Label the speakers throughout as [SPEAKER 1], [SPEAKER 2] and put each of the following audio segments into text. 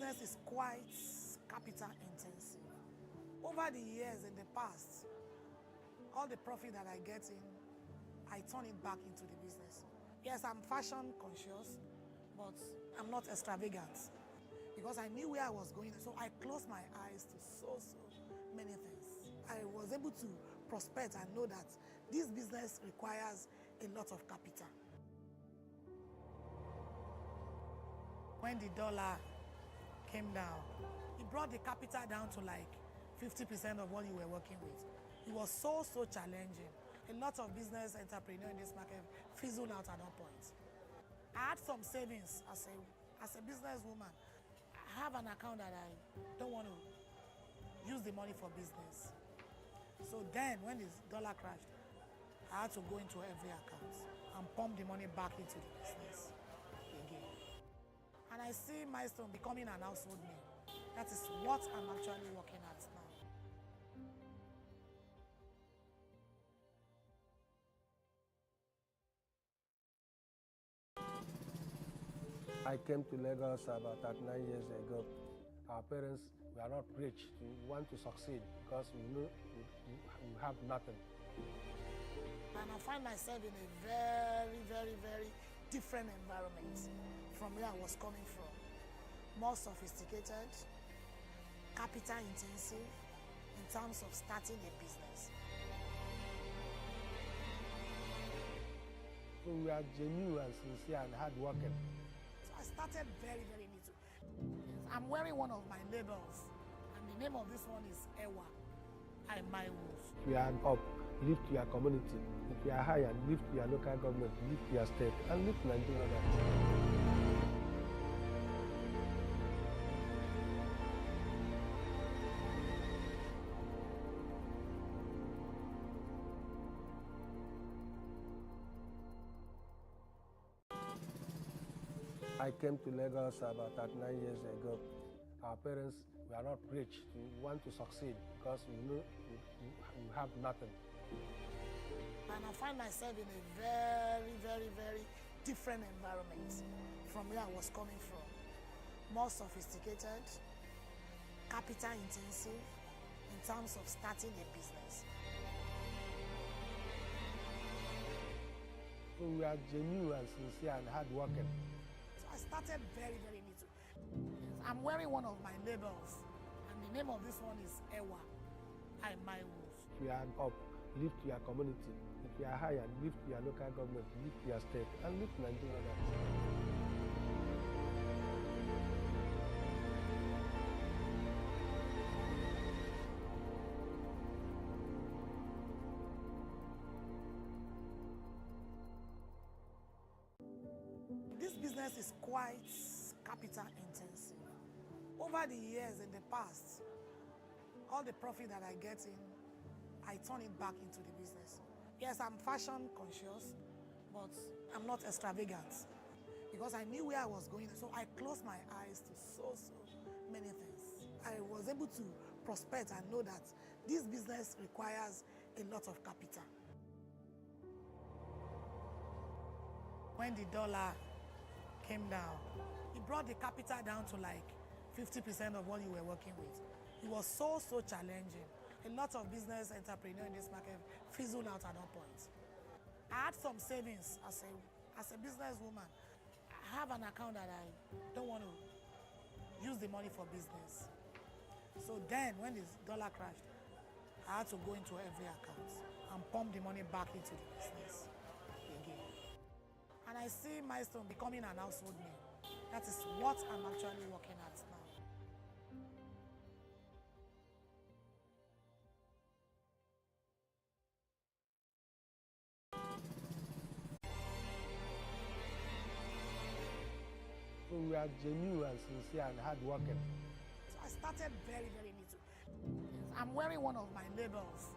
[SPEAKER 1] business is quite capital intensive. Over the years in the past, all the profit that I get in, I turn it back into the business. Yes, I'm fashion conscious, but I'm not extravagant because I knew where I was going. So I closed my eyes to so many things. I was able to prospect and know that this business requires a lot of capital. When the dollar came down, it brought the capital down to like 50% of what you were working with. It was so challenging. A lot of business entrepreneurs in this market fizzled out at that point. I had some savings as a businesswoman. I have an account that I don't want to use the money for business. So then when the dollar crashed, I had to go into every account and pump the money back into the business again. And I see Milestone becoming an household name. That is what I'm actually working at now.
[SPEAKER 2] I came to Lagos about 39 years ago. Our parents were not rich. We want to succeed because we know we have nothing.
[SPEAKER 1] And I find myself in a very different environment from where I was coming from. More sophisticated, capital intensive in terms of starting a business.
[SPEAKER 2] So we are genuine and sincere and hardworking.
[SPEAKER 1] So I started very little. I'm wearing one of my labels, and the name of this one is Ewa. Michael-Ugwu.
[SPEAKER 2] If you are up, live to your community. If you are higher, live to your local government, live to your state, and live to Nigeria. I came to Lagos about 39 years ago. Our parents were not rich. We want to succeed because we know we have nothing.
[SPEAKER 1] And I find myself in a very different environment from where I was coming from. More sophisticated, capital intensive in terms of starting a business.
[SPEAKER 2] So we are genuine and sincere and hardworking.
[SPEAKER 1] So I started very little. I'm wearing one of my labels, and the name of this one is Ewa. Michael-Ugwu.
[SPEAKER 2] If you are up, live to your community. If you are higher, live to your local government, live to your state, and live to Nigeria.
[SPEAKER 1] This business is quite capital intensive. Over the years in the past, all the profit that I get in, I turn it back into the business. Yes, I'm fashion conscious, but I'm not extravagant because I knew where I was going. So I closed my eyes to so many things. I was able to prospect and know that this business requires a lot of capital. When the dollar came down, it brought the capital down to like 50% of what you were working with. It was so challenging. A lot of business entrepreneurs in this market fizzled out at that point. I had some savings as a businesswoman. I have an account that I don't want to use the money for business. So then when the dollar crashed, I had to go into every account and pump the money back into the business again. And I see Milestone becoming an household name. That is what I'm actually working at now.
[SPEAKER 2] So we are genuine and sincere and hardworking.
[SPEAKER 1] So I started very little. I'm wearing one of my labels,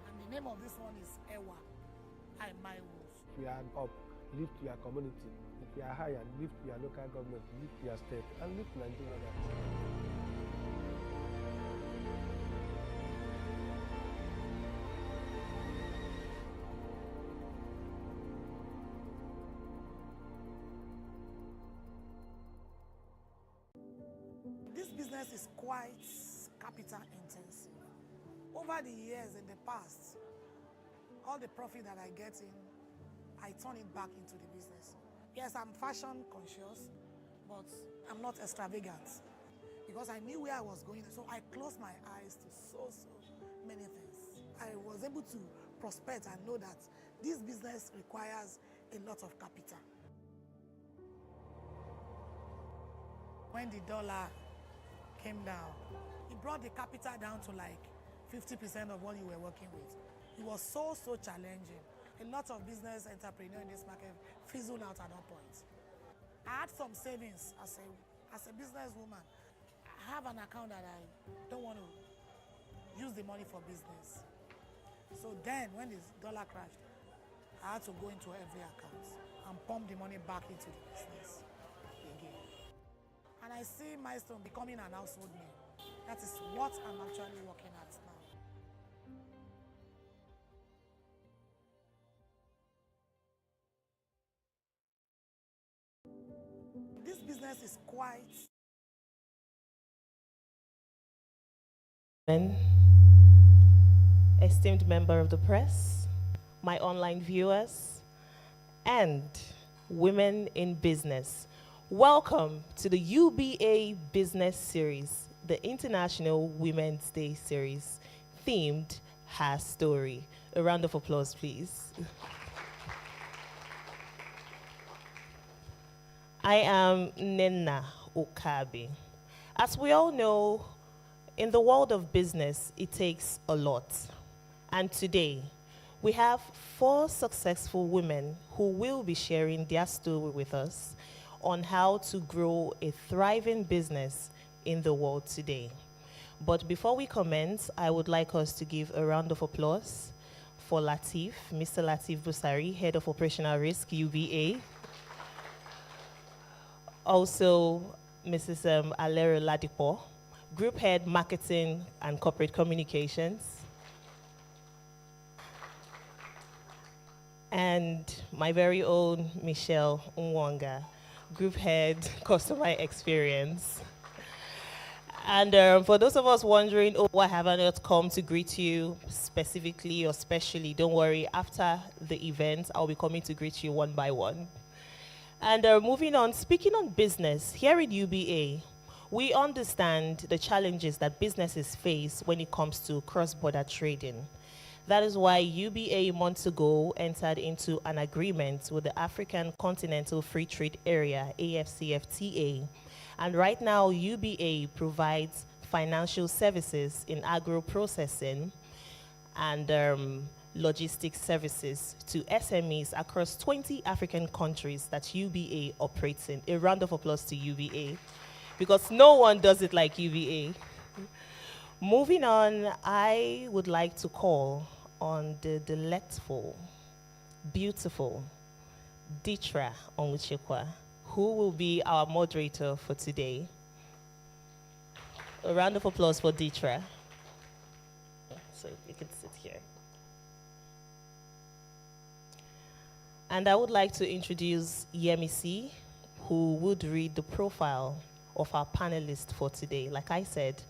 [SPEAKER 1] and the name of this one is Ewa. Michael-Ugwu.
[SPEAKER 2] If you are up, live to your community. If you are higher, live to your local government, live to your state, and live to Nigeria.
[SPEAKER 1] This business is quite capital intensive. Over the years in the past, all the profit that I get in, I turn it back into the business. Yes, I'm fashion conscious, but I'm not extravagant because I knew where I was going. So I closed my eyes to so many things. I was able to prospect and know that this business requires a lot of capital. When the dollar came down, it brought the capital down to like 50% of what you were working with. It was so challenging. A lot of business entrepreneurs in this market fizzled out at that point. I had some savings as a businesswoman. I have an account that I don't want to use the money for business. So then when the dollar crashed, I had to go into every account and pump the money back into the business again. And I see Milestone becoming an household name. That is what I'm actually working at now. This business is quite...
[SPEAKER 3] Esteemed member of the press, my online viewers, and women in business. Welcome to the UBA Business Series, the International Women's Day Series, themed Her Story. A round of applause, please. I am Nena Okabe. As we all know, in the world of business, it takes a lot. And today, we have 4 successful women who will be sharing their story with us on how to grow a thriving business in the world today. But before we commence, I would like us to give a round of applause for Latif, Mr. Latif Busari, Head of Operational Risk, UBA. Also, Mrs. Alero Ladipo, Group Head, Marketing and Corporate Communications. And my very own Michelle Nwanga, Group Head, Customer Experience. And for those of us wondering, oh, why have I not come to greet you specifically or specially, don't worry, after the event, I'll be coming to greet you one by one. And moving on, speaking on business, here in UBA, we understand the challenges that businesses face when it comes to cross-border trading. That is why UBA months ago entered into an agreement with the African Continental Free Trade Area, AFCFTA. And right now, UBA provides financial services in agro-processing and logistics services to SMEs across 20 African countries that UBA operates in. A round of applause to UBA, because no one does it like UBA. Moving on, I would like to call on the delightful, beautiful Ditra Onwuchekwa, who will be our moderator for today. A round of applause for Ditra. So you can sit here. And I would like to introduce Yemisi, who would read the profile of our panelist for today. Like I said,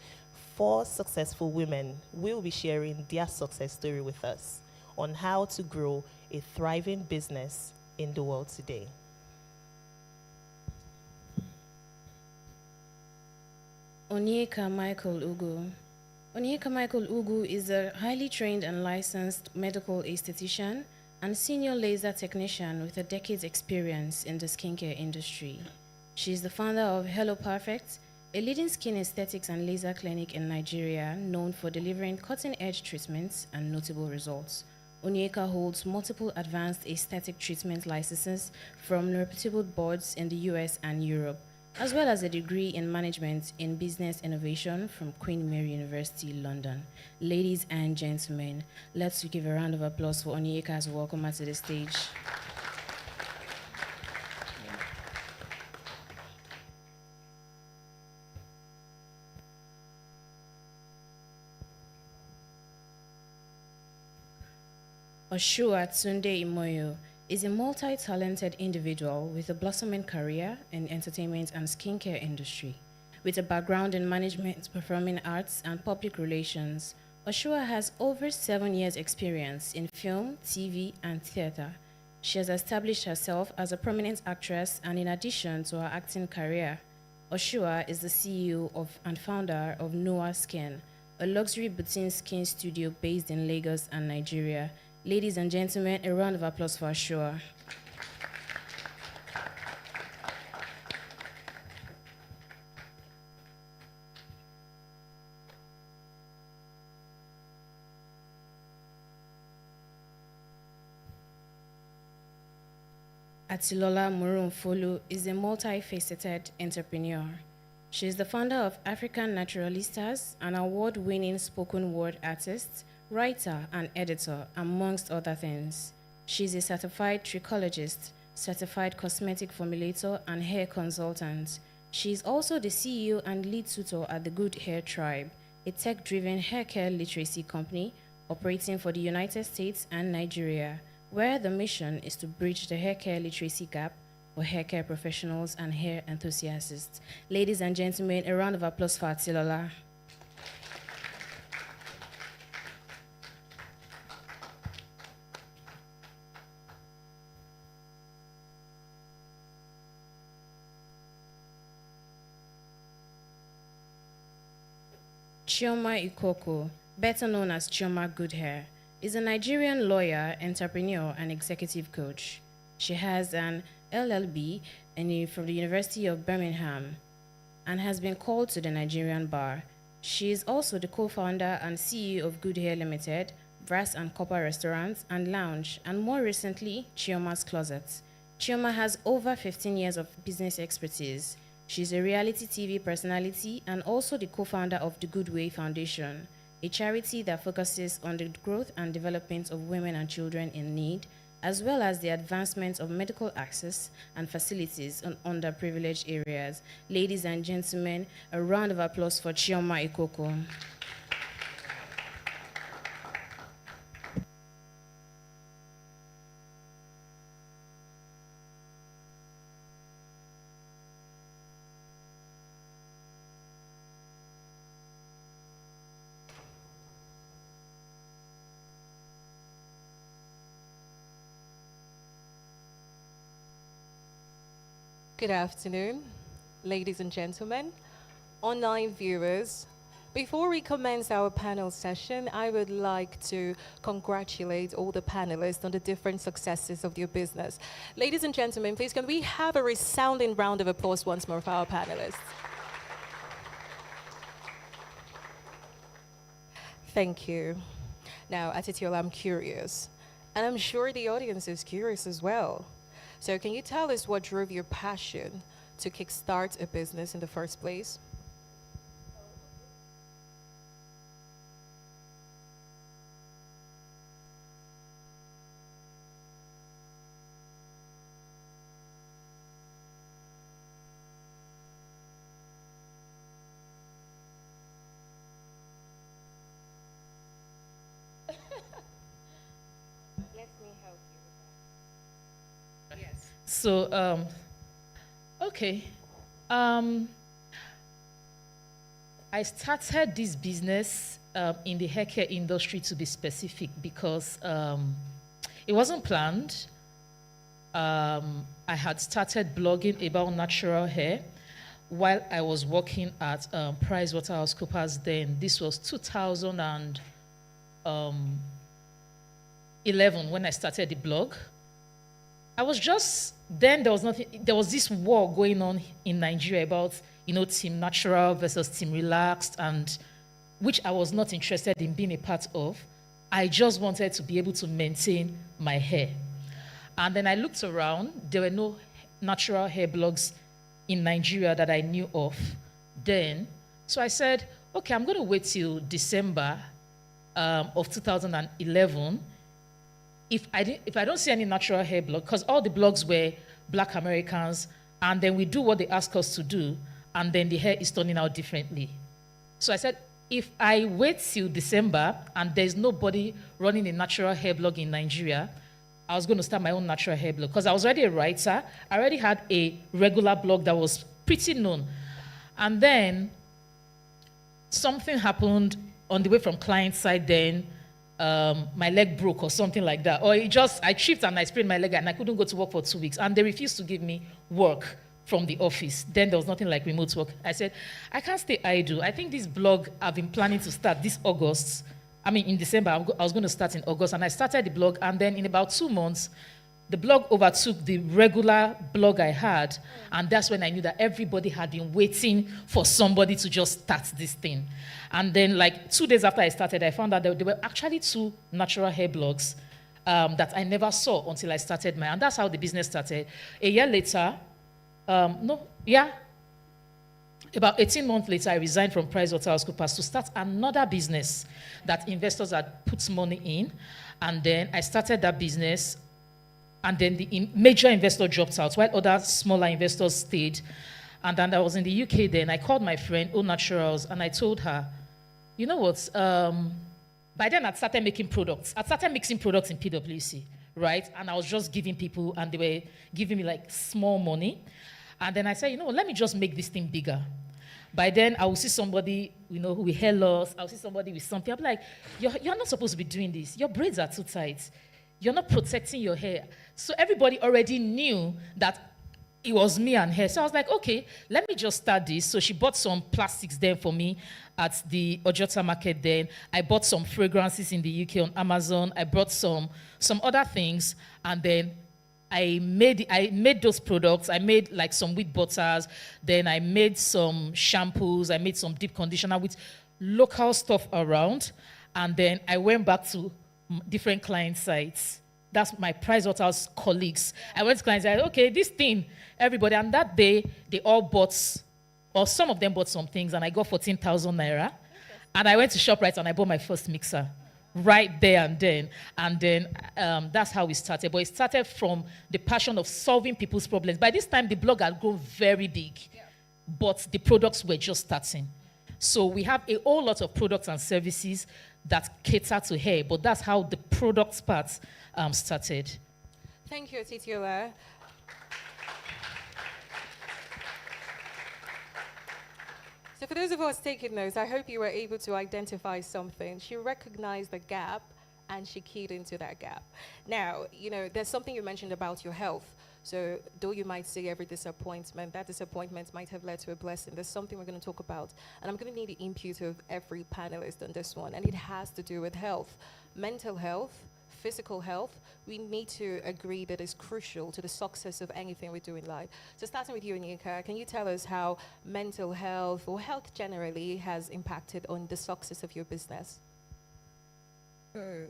[SPEAKER 3] 4 successful women will be sharing their success story with us on how to grow a thriving business in the world today.
[SPEAKER 4] Onyeka Michael-Ugwu. Onyeka Michael-Ugwu is a highly trained and licensed medical aesthetician and senior laser technician with a decade's experience in the skincare industry. She is the founder of Hello Perfect, a leading skin aesthetics and laser clinic in Nigeria known for delivering cutting-edge treatments and notable results. Onyeka holds multiple advanced aesthetic treatment licenses from reputable boards in the US and Europe, as well as a degree in management in business innovation from Queen Mary University, London. Ladies and gentlemen, let's give a round of applause for Onyeka as we welcome her to the stage. Oshuwa Tunde-Imoyo is a multi-talented individual with a blossoming career in entertainment and skincare industry. with a background in management, performing arts, and public relations. Oshuwa has over 7 years' experience in film, TV, and theater. She has established herself as a prominent actress, and in addition to her acting career, Oshuwa is the CEO and founder of Noah Skin, a luxury boutique skin studio based in Lagos and Nigeria. Ladies and gentlemen, a round of applause for Oshuwa. Atilola Morunfolu is a multifaceted entrepreneur. She is the founder of African Naturalistas, an award-winning spoken word artist, writer, and editor, amongst other things. She is a certified trichologist, certified cosmetic formulator, and hair consultant. She is also the CEO and lead tutor at the Good Hair Tribe, a tech-driven hair care literacy company operating for the United States and Nigeria, where the mission is to bridge the hair care literacy gap for hair care professionals and hair enthusiasts. Ladies and gentlemen, a round of applause for Atilola. Chioma Ikokwu, better known as Chioma Good Hair, is a Nigerian lawyer, entrepreneur, and executive coach. She has an LLB from the University of Birmingham and has been called to the Nigerian bar. She is also the co-founder and CEO of Good Hair Limited, Brass and Copper Restaurants and Lounge, and more recently, Chioma's Closet. Chioma has over 15 years of business expertise. She's a reality TV personality and also the co-founder of the Good Way Foundation, a charity that focuses on the growth and development of women and children in need, as well as the advancement of medical access and facilities in underprivileged areas. Ladies and gentlemen, a round of applause for Chioma Ikokwu.
[SPEAKER 5] Good afternoon, ladies and gentlemen, online viewers. Before we commence our panel session, I would like to congratulate all the panelists on the different successes of their business. Ladies and gentlemen, please can we have a resounding round of applause once more for our panelists? Thank you. Now, Atilola, I'm curious, and I'm sure the audience is curious as well. So can you tell us what drove your passion to kickstart a business in the first place? Let me help you. Yes.
[SPEAKER 6] So, okay. I started this business in the hair care industry, to be specific, because it wasn't planned. I had started blogging about natural hair while I was working at PricewaterhouseCoopers then. This was 2011 when I started the blog. I was just, then there was this war going on in Nigeria about, Team Natural versus Team Relaxed, and which I was not interested in being a part of. I just wanted to be able to maintain my hair. And then I looked around, there were no natural hair blogs in Nigeria that I knew of then. So I said, okay, I'm going to wait till December of 2011. If I don't see any natural hair blog, because all the blogs were Black Americans, and then we do what they ask us to do, and then the hair is turning out differently. So I said, if I wait till December and there's nobody running a natural hair blog in Nigeria, I was going to start my own natural hair blog, because I was already a writer. I already had a regular blog that was pretty known. And then something happened on the way from client side then. My leg broke or something like that. Or I tripped and I sprained my leg and I couldn't go to work for 2 weeks. And they refused to give me work from the office. Then there was nothing like remote work. I said, I can't stay idle. I think this blog I've been planning to start this August. I mean, in December, I was going to start in August. And I started the blog. And then in about 2 months, the blog overtook the regular blog I had. And that's when I knew that everybody had been waiting for somebody to just start this thing. And then like 2 days after I started, I found out that there were actually 2 natural hair blogs that I never saw until I started mine. And that's how the business started. A year later, about 18 months later, I resigned from PricewaterhouseCoopers to start another business that investors had put money in. And then I started that business. And then the major investor dropped out while other smaller investors stayed. And then I was in the UK then. I called my friend, O Naturals, and I told her, you know what? By then I'd started making products. I'd started mixing products in PwC, right? And I was just giving people, and they were giving me like small money. And then I said, you know what, let me just make this thing bigger. By then, I will see somebody, you know, with hair loss. I'll see somebody with something. I'm like, you're not supposed to be doing this. Your braids are too tight. You're not protecting your hair. So everybody already knew that it was me and her. So I was like, okay, let me just start this. So she bought some plastics there for me at the Ojota market then. I bought some fragrances in the UK on Amazon. I brought some other things. And then I made those products. I made like some wheat butters. Then I made some shampoos. I made some deep conditioner with local stuff around. And then I went back to different client sites. That's my Pricewaterhouse colleagues. I went to clients and said, okay, this thing, everybody. And that day, they all bought, or some of them bought some things, and I got 14,000 naira. And I went to ShopRite and I bought my first mixer right there and then. And then that's how we started. But it started from the passion of solving people's problems. By this time, the blog had grown very big, but the products were just starting. So we have a whole lot of products and services that cater to hair, but that's how the products part started.
[SPEAKER 5] Thank you, Atilola. So for those of us taking notes, I hope you were able to identify something. She recognized the gap and she keyed into that gap. Now, you know, there's something you mentioned about your health. So though you might see every disappointment, that disappointment might have led to a blessing. There's something we're going to talk about. And I'm going to need the input of every panelist on this one. And it has to do with health. Mental health, physical health, we need to agree that is crucial to the success of anything we do in life. So starting with you, Onyeka, can you tell us how mental health or health generally has impacted on the success of your business?
[SPEAKER 7] So,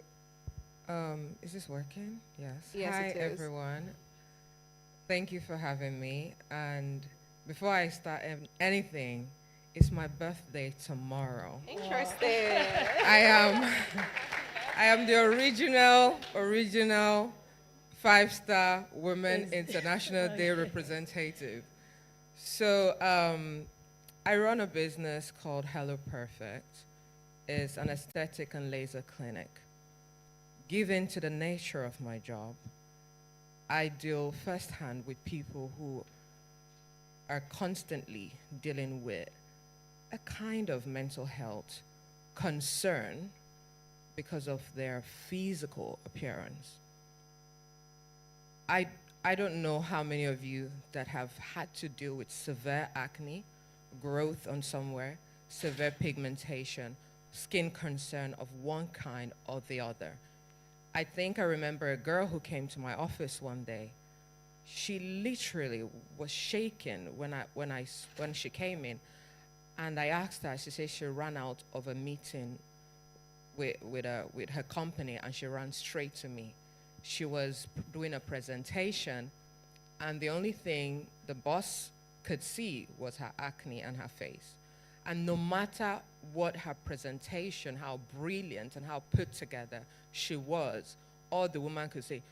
[SPEAKER 7] is this working? Yes.
[SPEAKER 5] Yes,
[SPEAKER 7] Hi,
[SPEAKER 5] it is.
[SPEAKER 7] everyone. Thank you for having me. And before I start anything, it's my birthday tomorrow.
[SPEAKER 5] Interesting.
[SPEAKER 7] I am the original 5-star Women International Day representative. So I run a business called Hello Perfect. It's an aesthetic and laser clinic. Given to the nature of my job, I deal firsthand with people who are constantly dealing with a kind of mental health concern because of their physical appearance. I don't know how many of you that have had to deal with severe acne, growth on somewhere, severe pigmentation, skin concern of one kind or the other. I think I remember a girl who came to my office one day. She literally was shaken when she came in, and I asked her. She said she ran out of a meeting with her company, and she ran straight to me. She was doing a presentation, and the only thing the boss could see was her acne and her face. And no matter what her presentation, how brilliant and how put together she was, all the woman could say,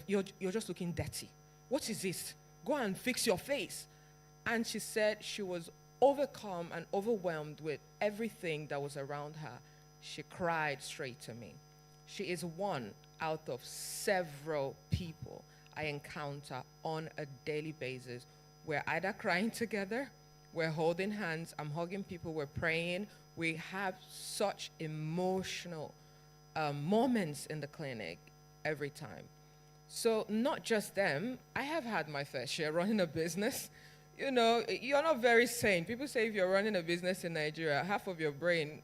[SPEAKER 7] you're just looking dirty. What is this? Go and fix your face. And she said she was overcome and overwhelmed with everything that was around her. She cried straight to me. She is one out of several people I encounter on a daily basis. We're either crying together, We're holding hands. I'm hugging people. We're praying. We have such emotional moments in the clinic every time. So not just them. I have had my fair share running a business. You know, you're not very sane. People say if you're running a business in Nigeria, half of your brain,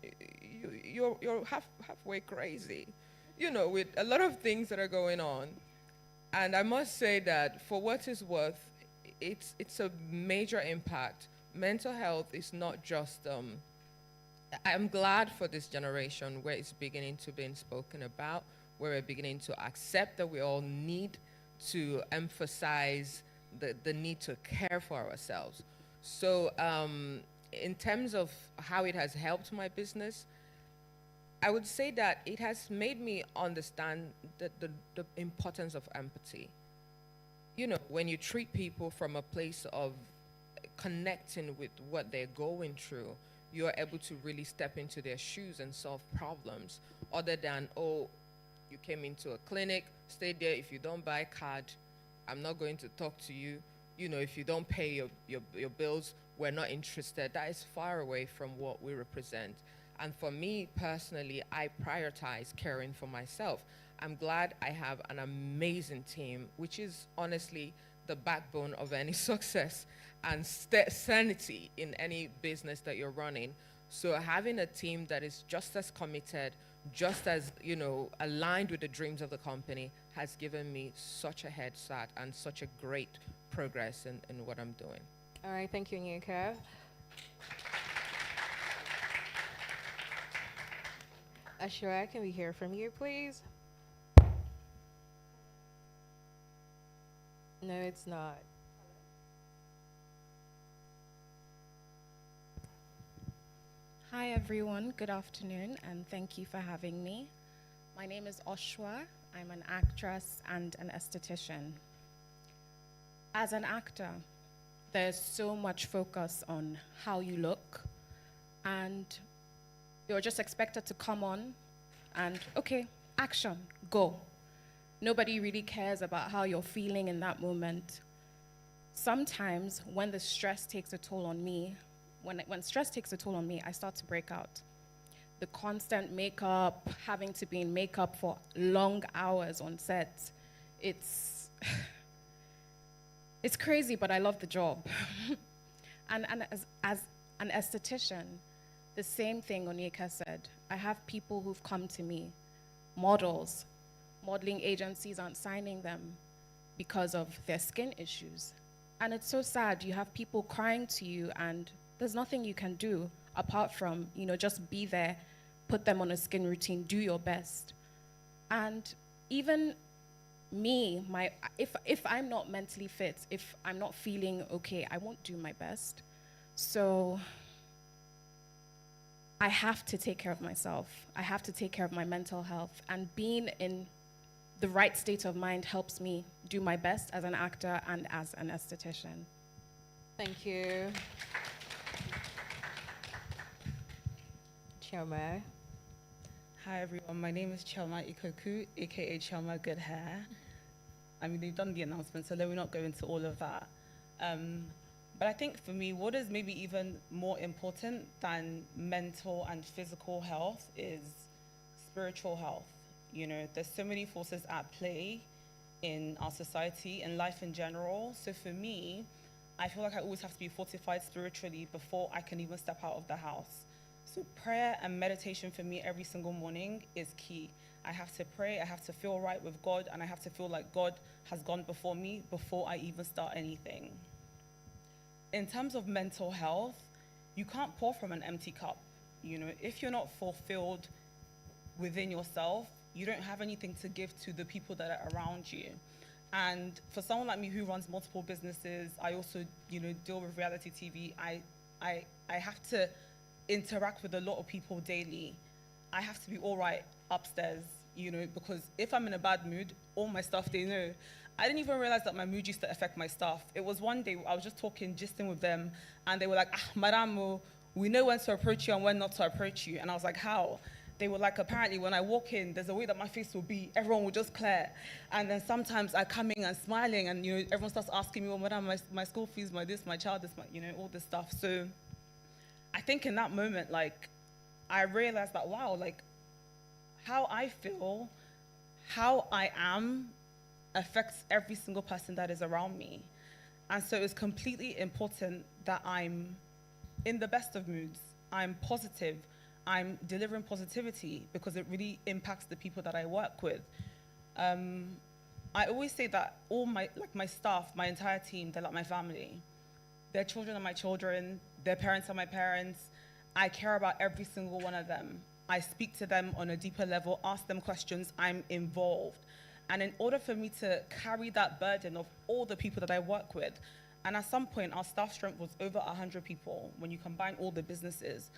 [SPEAKER 7] you're halfway crazy. You know, with a lot of things that are going on. And I must say that for what it's worth, it's a major impact. Mental health is not just, I'm glad for this generation where it's beginning to be spoken about, where we're beginning to accept that we all need to emphasize the need to care for ourselves. So in terms of how it has helped my business, I would say that it has made me understand the importance of empathy. You know, when you treat people from a place of connecting with what they're going through, you're able to really step into their shoes and solve problems, other than, oh, you came into a clinic, stay there. If you don't buy a card, I'm not going to talk to you. You know, if you don't pay your bills, we're not interested. That is far away from what we represent. And for me personally, I prioritize caring for myself. I'm glad I have an amazing team, which is honestly the backbone of any success and sanity in any business that you're running. So having a team that is just as committed, just as, you know, aligned with the dreams of the company has given me such a head start and such a great progress in what I'm doing.
[SPEAKER 5] All right, thank you, Onyeka. Oshuwa, can we hear from you, please? No, it's not.
[SPEAKER 8] Hi everyone, good afternoon, and thank you for having me. My name is Oshuwa. I'm an actress and an esthetician. As an actor, there's so much focus on how you look, and you're just expected to come on and, okay, action, go. Nobody really cares about how you're feeling in that moment. Sometimes when the stress takes a toll on me, when stress takes a toll on me, I start to break out. The constant makeup, having to be in makeup for long hours on set, it's crazy, but I love the job. and as an esthetician, the same thing Onyeka said. I have people who've come to me, models. Modeling agencies aren't signing them because of their skin issues. And it's so sad. You have people crying to you and there's nothing you can do apart from, you know, just be there, put them on a skin routine, do your best. And even me, if I'm not mentally fit, if I'm not feeling okay, I won't do my best. So I have to take care of myself. I have to take care of my mental health. And being in the right state of mind helps me do my best as an actor and as an esthetician.
[SPEAKER 5] Thank you. Chioma.
[SPEAKER 9] Hi everyone, my name is Chioma Ikokwu, aka Chioma Good Hair. I mean, they've done the announcement, so let me not go into all of that. But I think for me, what is maybe even more important than mental and physical health is spiritual health. You know, there's so many forces at play in our society and life in general. So for me, I feel like I always have to be fortified spiritually before I can even step out of the house. So prayer and meditation for me every single morning is key. I have to pray, I have to feel right with God, and I have to feel like God has gone before me before I even start anything. In terms of mental health, you can't pour from an empty cup. You know, if you're not fulfilled within yourself, you don't have anything to give to the people that are around you. And for someone like me who runs multiple businesses, I also, you know, deal with reality TV. I have to interact with a lot of people daily. I have to be all right upstairs, you know, because if I'm in a bad mood, all my staff, they know. I didn't even realize that my mood used to affect my staff. It was one day I was just gisting with them, and they were like, madam, we know when to approach you and when not to approach you. And I was like, how? they were like, apparently when I walk in, there's a way that my face will be, everyone will just clear. And then sometimes I come in and smiling and, everyone starts asking me, well, madam, my school fees, my this, my child, this, my, all this stuff. So I think in that moment, like, I realized that, wow, like, how I feel, how I am affects every single person that is around me. And so it's completely important that I'm in the best of moods. I'm positive. I'm delivering positivity because it really impacts the people that I work with. I always say that all my staff, my entire team, they're like my family. Their children are my children. Their parents are my parents. I care about every single one of them. I speak to them on a deeper level, ask them questions. I'm involved. And in order for me to carry that burden of all the people that I work with, and at some point, our staff strength was over 100 people when you combine all the businesses.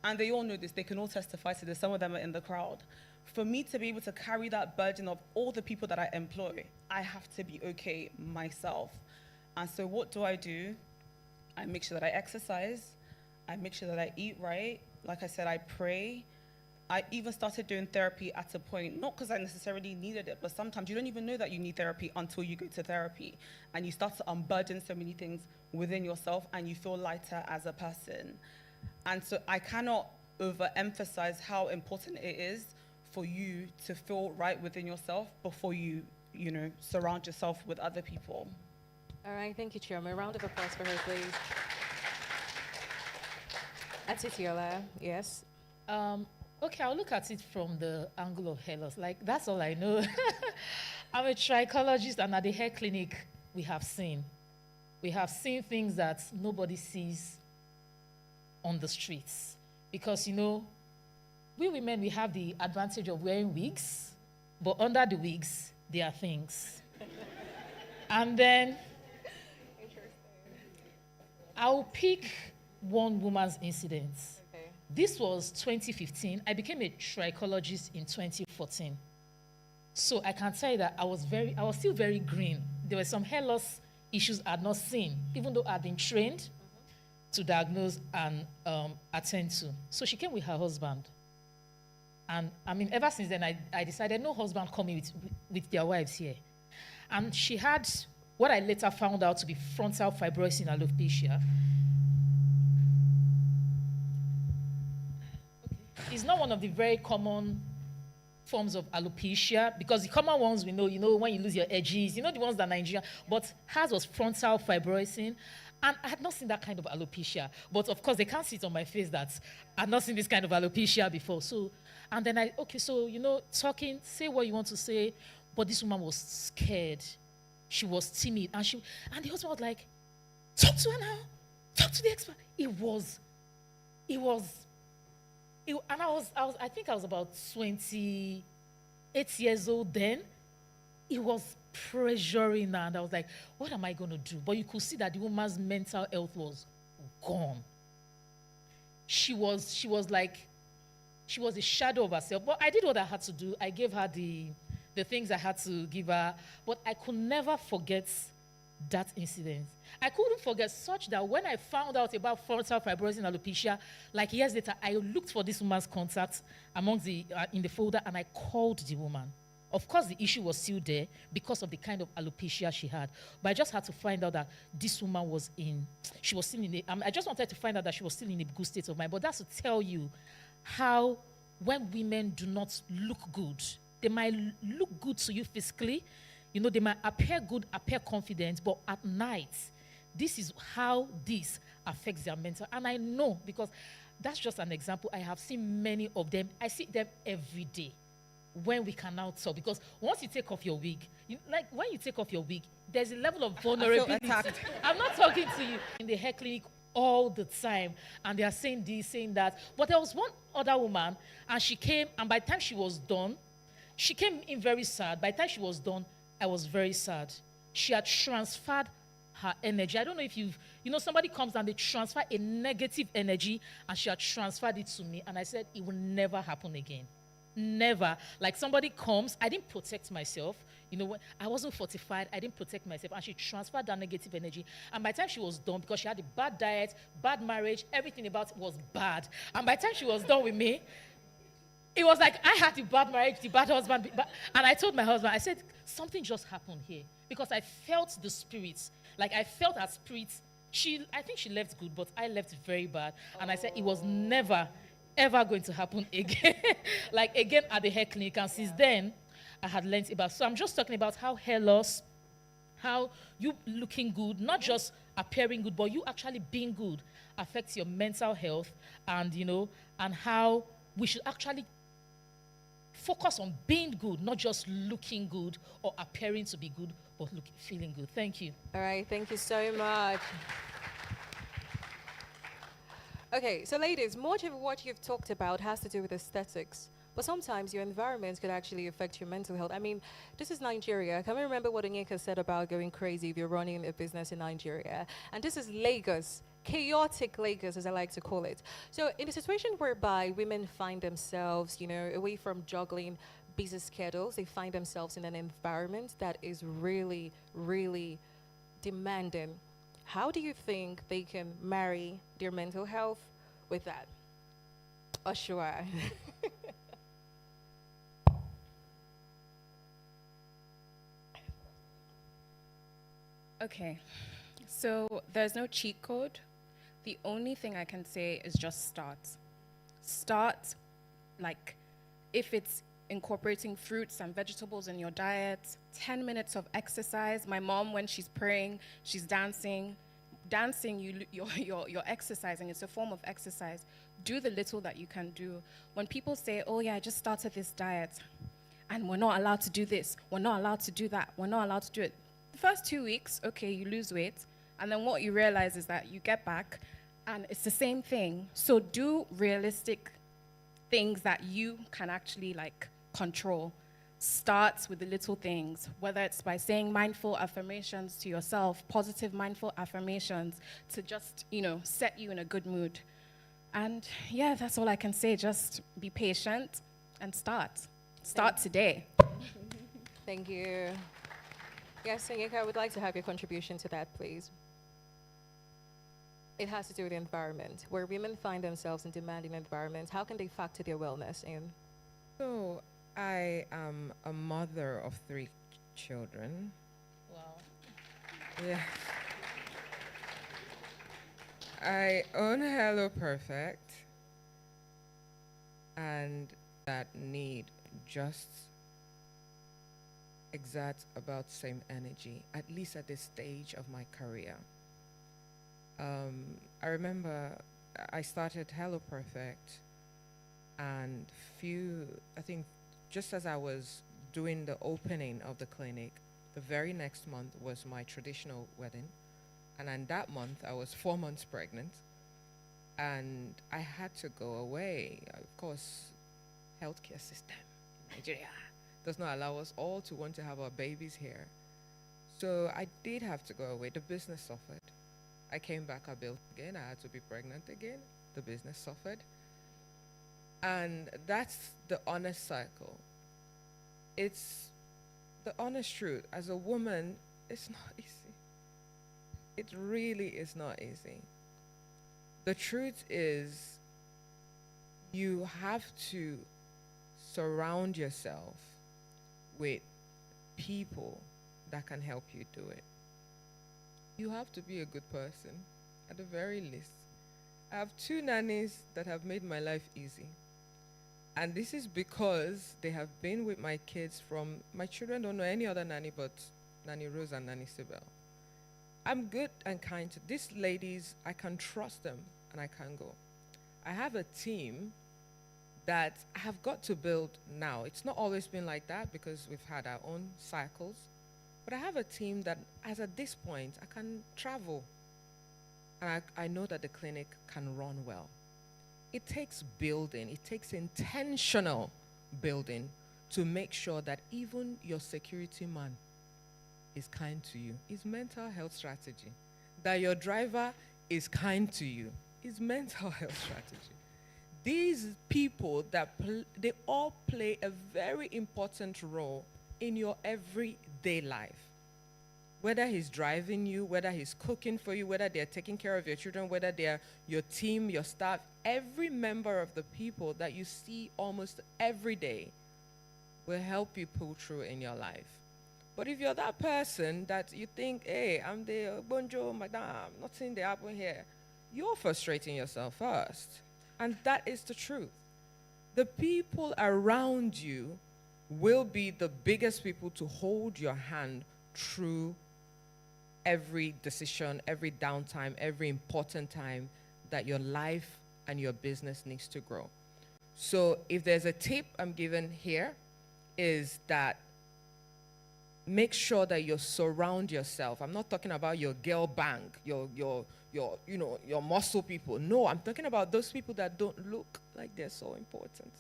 [SPEAKER 9] And they all know this, they can all testify to this, some of them are in the crowd. For me to be able to carry that burden of all the people that I employ, I have to be okay myself. And so what do? I make sure that I exercise, I make sure that I eat right, like I said, I pray. I even started doing therapy at a point, not because I necessarily needed it, but sometimes you don't even know that you need therapy until you go to therapy. And you start to unburden so many things within yourself and you feel lighter as a person. And so I cannot overemphasize how important it is for you to feel right within yourself before you, surround yourself with other people.
[SPEAKER 5] All right, thank you, Chioma. A round of applause for her, please. Atilola, yes.
[SPEAKER 6] Okay, I'll look at it from the angle of hair loss. Like, that's all I know. I'm a trichologist, and at the hair clinic, we have seen things that nobody sees on the streets. Because, we women, we have the advantage of wearing wigs, but under the wigs, there are things. And then, I'll pick one woman's incident. This was 2015. I became a trichologist in 2014. So I can tell you that I was still very green. There were some hair loss issues I had not seen, even though I'd been trained to diagnose and attend to. So she came with her husband. And ever since then, I decided no husband coming with their wives here. And she had what I later found out to be frontal fibrosis alopecia. It's not one of the very common forms of alopecia, because the common ones we know, when you lose your edges, the ones that are Nigerian, but hers was frontal fibrosis, and I had not seen that kind of alopecia. But of course, they can't see it on my face that I had not seen this kind of alopecia before. So, and then talking, say what you want to say, but this woman was scared. She was timid, and the husband was like, talk to her now, talk to the expert. And I think I was about 28 years old then. It was pressuring her, and I was like, what am I going to do? But you could see that the woman's mental health was gone. She was a shadow of herself. But I did what I had to do. I gave her the things I had to give her. But I could never forget that incident. I couldn't forget such that when I found out about frontal fibrosis and alopecia, like years later, I looked for this woman's contact amongst in the folder, and I called the woman. Of course, the issue was still there because of the kind of alopecia she had. But I just had to find out that this woman I just wanted to find out that she was still in a good state of mind. But that's to tell you how when women do not look good, they might look good to you physically, they might appear good, appear confident, but at night, this is how this affects their mental. And I know, because that's just an example. I have seen many of them. I see them every day when we can now talk. Because once you take off your wig, when you take off your wig, there's a level of vulnerability. I'm not talking to you in the hair clinic all the time, and they are saying this, saying that. But there was one other woman, and she came, and by the time she was done, she came in very sad. By the time she was done, I was very sad. She had transferred her energy. I don't know if somebody comes and they transfer a negative energy, and she had transferred it to me, and I said, it will never happen again. Never. Like somebody comes, I didn't protect myself. I wasn't fortified. I didn't protect myself, and she transferred that negative energy. And by the time she was done, because she had a bad diet, bad marriage, everything about it was bad. And by the time she was done with me, it was like I had the bad marriage, the bad husband. And I told my husband, I said, something just happened here. Because I felt the spirit. Like I felt her spirit. I think she left good, but I left very bad. And I said, it was never, ever going to happen again. Like again at the hair clinic. And since then, I had learned about. So I'm just talking about how hair loss, how you looking good, not just appearing good, but you actually being good affects your mental health, and and how we should actually focus on being good, not just looking good or appearing to be good, but feeling good. Thank you.
[SPEAKER 5] All right, thank you so much. Okay, so ladies, much of what you've talked about has to do with aesthetics. But sometimes your environment could actually affect your mental health. I mean, this is Nigeria. Can we remember what Onyeka said about going crazy if you're running a business in Nigeria? And this is Lagos, chaotic Lagos, as I like to call it. So in a situation whereby women find themselves, away from juggling busy schedules, they find themselves in an environment that is really, really demanding. How do you think they can marry their mental health with that? Oshuwa.
[SPEAKER 8] Okay, so there's no cheat code. The only thing I can say is just start. Start, like, if it's incorporating fruits and vegetables in your diet, 10 minutes of exercise. My mom, when she's praying, she's dancing. Dancing, you're exercising. It's a form of exercise. Do the little that you can do. When people say, oh yeah, I just started this diet, and we're not allowed to do this, we're not allowed to do that, we're not allowed to do it. The first 2 weeks, okay, you lose weight, and then what you realize is that you get back, and it's the same thing. So do realistic things that you can actually control. Start with the little things, whether it's by saying mindful affirmations to yourself, positive mindful affirmations to just, set you in a good mood. And yeah, that's all I can say. Just be patient and start. Start today.
[SPEAKER 5] Thank you. Yes, Onyeka, I would like to have your contribution to that, please. It has to do with the environment. Where women find themselves in demanding environments, how can they factor their wellness in?
[SPEAKER 7] So, I am a mother of 3 children.
[SPEAKER 6] Wow.
[SPEAKER 7] Yeah. I own Hello Perfect, and that need just exert about same energy, at least at this stage of my career. I remember I started Hello Perfect, and I think just as I was doing the opening of the clinic, the very next month was my traditional wedding. And in that month, I was 4 months pregnant, and I had to go away. Of course, healthcare system in Nigeria does not allow us all to want to have our babies here. So I did have to go away. The business suffered. I came back, I built again. I had to be pregnant again. The business suffered. And that's the honest cycle. It's the honest truth. As a woman, it's not easy. It really is not easy. The truth is, you have to surround yourself with people that can help you do it. You have to be a good person, at the very least. I have 2 nannies that have made my life easy. And this is because they have been with my kids my children don't know any other nanny but Nanny Rose and Nanny Sibel. I'm good and kind to these ladies. I can trust them, and I can go. I have a team that I have got to build now. It's not always been like that because we've had our own cycles. But I have a team that, as at this point, I can travel. And I know that the clinic can run well. It takes building. It takes intentional building to make sure that even your security man is kind to you. It's mental health strategy. That your driver is kind to you is mental health strategy. These people they all play a very important role in your everyday life. whether he's driving you, whether he's cooking for you, whether they're taking care of your children, whether they're your team, your staff, every member of the people that you see almost every day will help you pull through in your life. But if you're that person that you think, hey, I'm the bonjour, madam, nothing they happen here, you're frustrating yourself first. And that is the truth. The people around you will be the biggest people to hold your hand through every decision, every downtime, every important time that your life and your business needs to grow. So if there's a tip I'm giving here, is that make sure that you surround yourself. I'm not talking about your girl bang, your muscle people. No, I'm talking about those people that don't look like they're so important.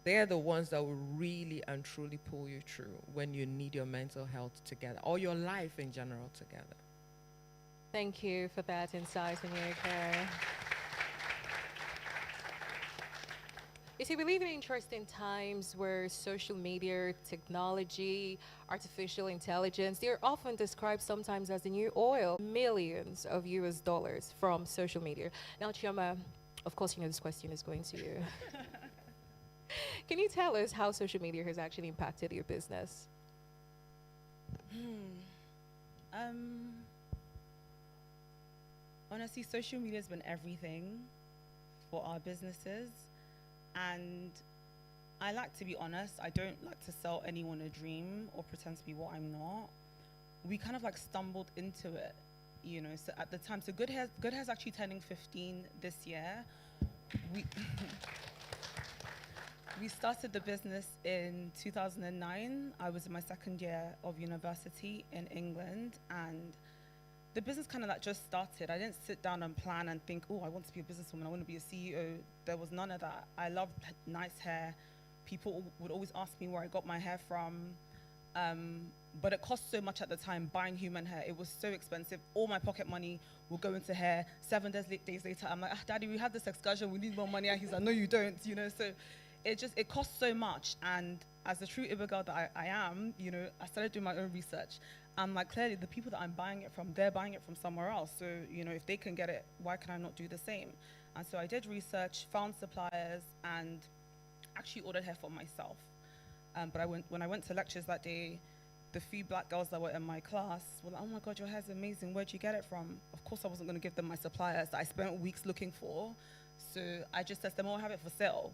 [SPEAKER 7] They're the ones that will really and truly pull you through when you need your mental health together, or your life in general together.
[SPEAKER 5] Thank you for that insight, Onyeka. You see, we live in interesting times where social media, technology, artificial intelligence, they're often described sometimes as the new oil. Millions of US dollars from social media. Now, Chioma, of course, you know this question is going to you. Can you tell us how social media has actually impacted your business?
[SPEAKER 9] Honestly, social media has been everything for our businesses. And I like to be honest. I don't like to sell anyone a dream or pretend to be what I'm not. We kind of like stumbled into it, you know. So at the time, so Good Hair's actually turning 15 this year. We started the business in 2009. I was in my second year of university in England, and the business kind of like just started. I didn't sit down and plan and think, oh, I want to be a businesswoman, I want to be a CEO. There was none of that. I loved nice hair. People would always ask me where I got my hair from. But it cost so much at the time buying human hair. It was so expensive. All my pocket money will go into hair. 7 days later, I'm like, Daddy, we have this excursion, we need more money. And he's like, no, you don't, you know. So it costs so much. And as the true Iba girl that I am, you know, I started doing my own research. I'm like, clearly the people that I'm buying it from, they're buying it from somewhere else. So, you know, if they can get it, why can I not do the same? And so I did research, found suppliers, and actually ordered hair for myself. But when I went to lectures that day, the few black girls that were in my class were like, oh my God, your hair's amazing. Where'd you get it from? Of course, I wasn't going to give them my suppliers that I spent weeks looking for. So I just said to them, oh, I have it for sale.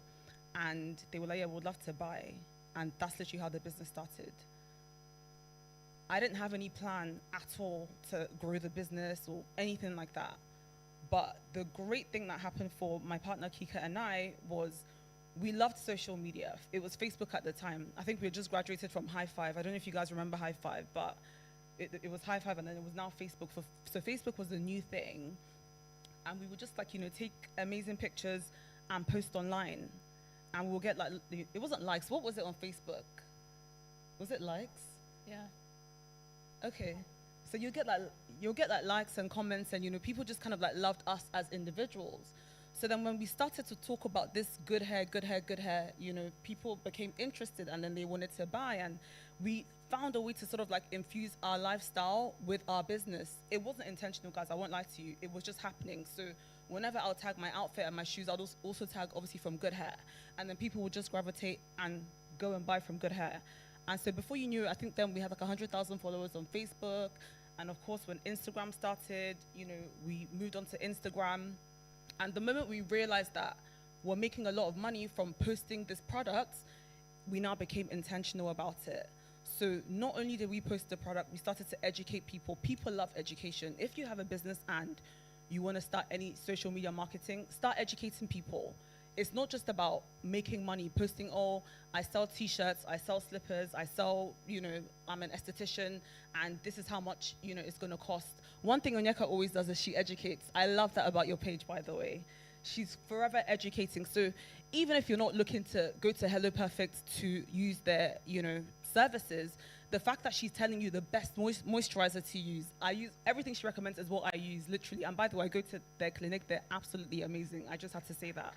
[SPEAKER 9] And they were like, yeah, we'd love to buy. And that's literally how the business started. I didn't have any plan at all to grow the business or anything like that. But the great thing that happened for my partner Kika and I was we loved social media. It was Facebook at the time. I think we had just graduated from High Five. I don't know if you guys remember High Five, but it was High Five and then it was now Facebook. So Facebook was the new thing. And we would just like, you know, take amazing pictures and post online. And we'll get like, it wasn't likes. What was it on Facebook? Was it likes?
[SPEAKER 6] Yeah.
[SPEAKER 9] Okay. So you'll get like likes and comments and, you know, people just kind of like loved us as individuals. So then when we started to talk about this good hair, you know, people became interested and then they wanted to buy, and we found a way to sort of like infuse our lifestyle with our business. It wasn't intentional, guys, I won't lie to you. It was just happening. So whenever I'll tag my outfit and my shoes, I'll also tag obviously from Good Hair. And then people would just gravitate and go and buy from Good Hair. And so before you knew it, I think then we had like 100,000 followers on Facebook. And of course, when Instagram started, you know, we moved on to Instagram. And the moment we realized that we're making a lot of money from posting this product, we now became intentional about it. So not only did we post the product, we started to educate people. People love education. If you have a business and you want to start any social media marketing, start educating people. It's not just about making money, posting, oh, I sell t-shirts, I sell slippers, I sell, you know, I'm an esthetician, and this is how much, you know, it's going to cost. One thing Onyeka always does is she educates. I love that about your page, by the way. She's forever educating. So even if you're not looking to go to Hello Perfect to use their, you know, services, the fact that she's telling you the best moisturizer to use, I use everything she recommends is what I use, literally. And by the way, I go to their clinic, they're absolutely amazing. I just had to say that.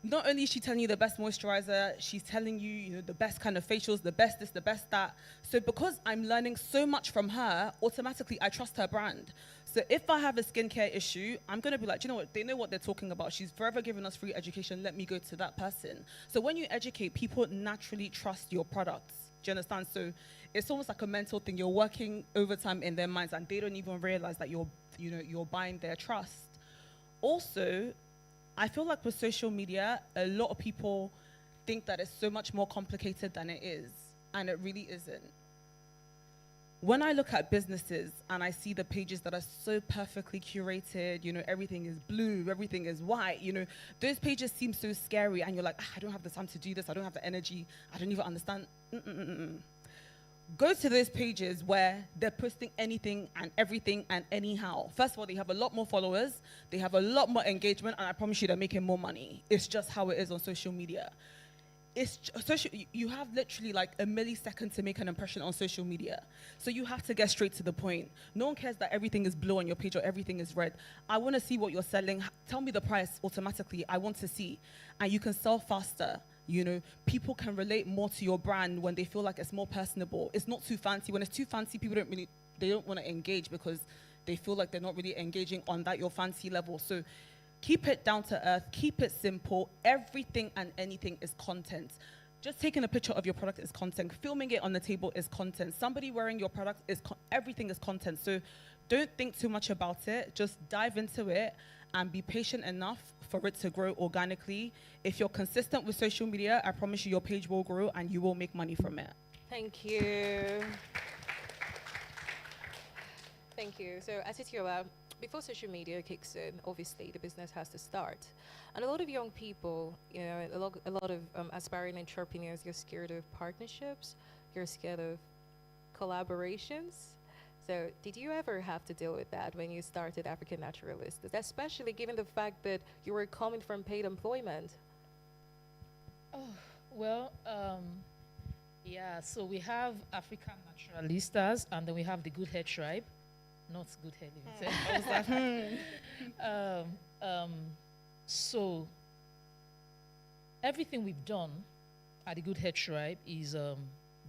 [SPEAKER 9] not only is she telling you the best moisturizer, she's telling you, the best kind of facials, the best this, the best that. So because I'm learning so much from her, automatically I trust her brand. So if I have a skincare issue, I'm going to be like, you know what, they know what they're talking about. She's forever giving us free education. Let me go to that person. So when you educate, people naturally trust your products. Do you understand? So it's almost like a mental thing. You're working overtime in their minds, and they don't even realize that you're buying their trust. Also, I feel like with social media, a lot of people think that it's so much more complicated than it is, and it really isn't. When I look at businesses and I see the pages that are so perfectly curated, everything is blue, everything is white, those pages seem so scary, and you're like, I don't have the time to do this, I don't have the energy, I don't even understand. Go to those pages where they're posting anything and everything and anyhow. First of all, they have a lot more followers, they have a lot more engagement, and I promise you they're making more money. It's just how it is on social media. You have literally like a millisecond to make an impression on social media. So you have to get straight to the point. No one cares that everything is blue on your page or everything is red. I want to see what you're selling. Tell me the price automatically. I want to see. And you can sell faster. People can relate more to your brand when they feel like it's more personable. It's not too fancy. When it's too fancy, people don't want to engage because they feel like they're not really engaging on that your fancy level. So keep it down to earth, keep it simple. Everything and anything is content. Just taking a picture of your product is content. Filming it on the table is content. Somebody wearing your product everything is content. So don't think too much about it. Just dive into it and be patient enough for it to grow organically. If you're consistent with social media, I promise you your page will grow and you will make money from it.
[SPEAKER 5] Thank you. Thank you. So, Atilola, before social media kicks in, obviously the business has to start. And a lot of young people, a lot of aspiring entrepreneurs, you're scared of partnerships, you're scared of collaborations. So did you ever have to deal with that when you started African Naturalists, especially given the fact that you were coming from paid employment?
[SPEAKER 6] Oh, well, yeah, so we have African Naturalistas, and then we have the Good Hair Tribe. Not Good Hair Limited. I was like, so everything we've done at the Good Hair Tribe is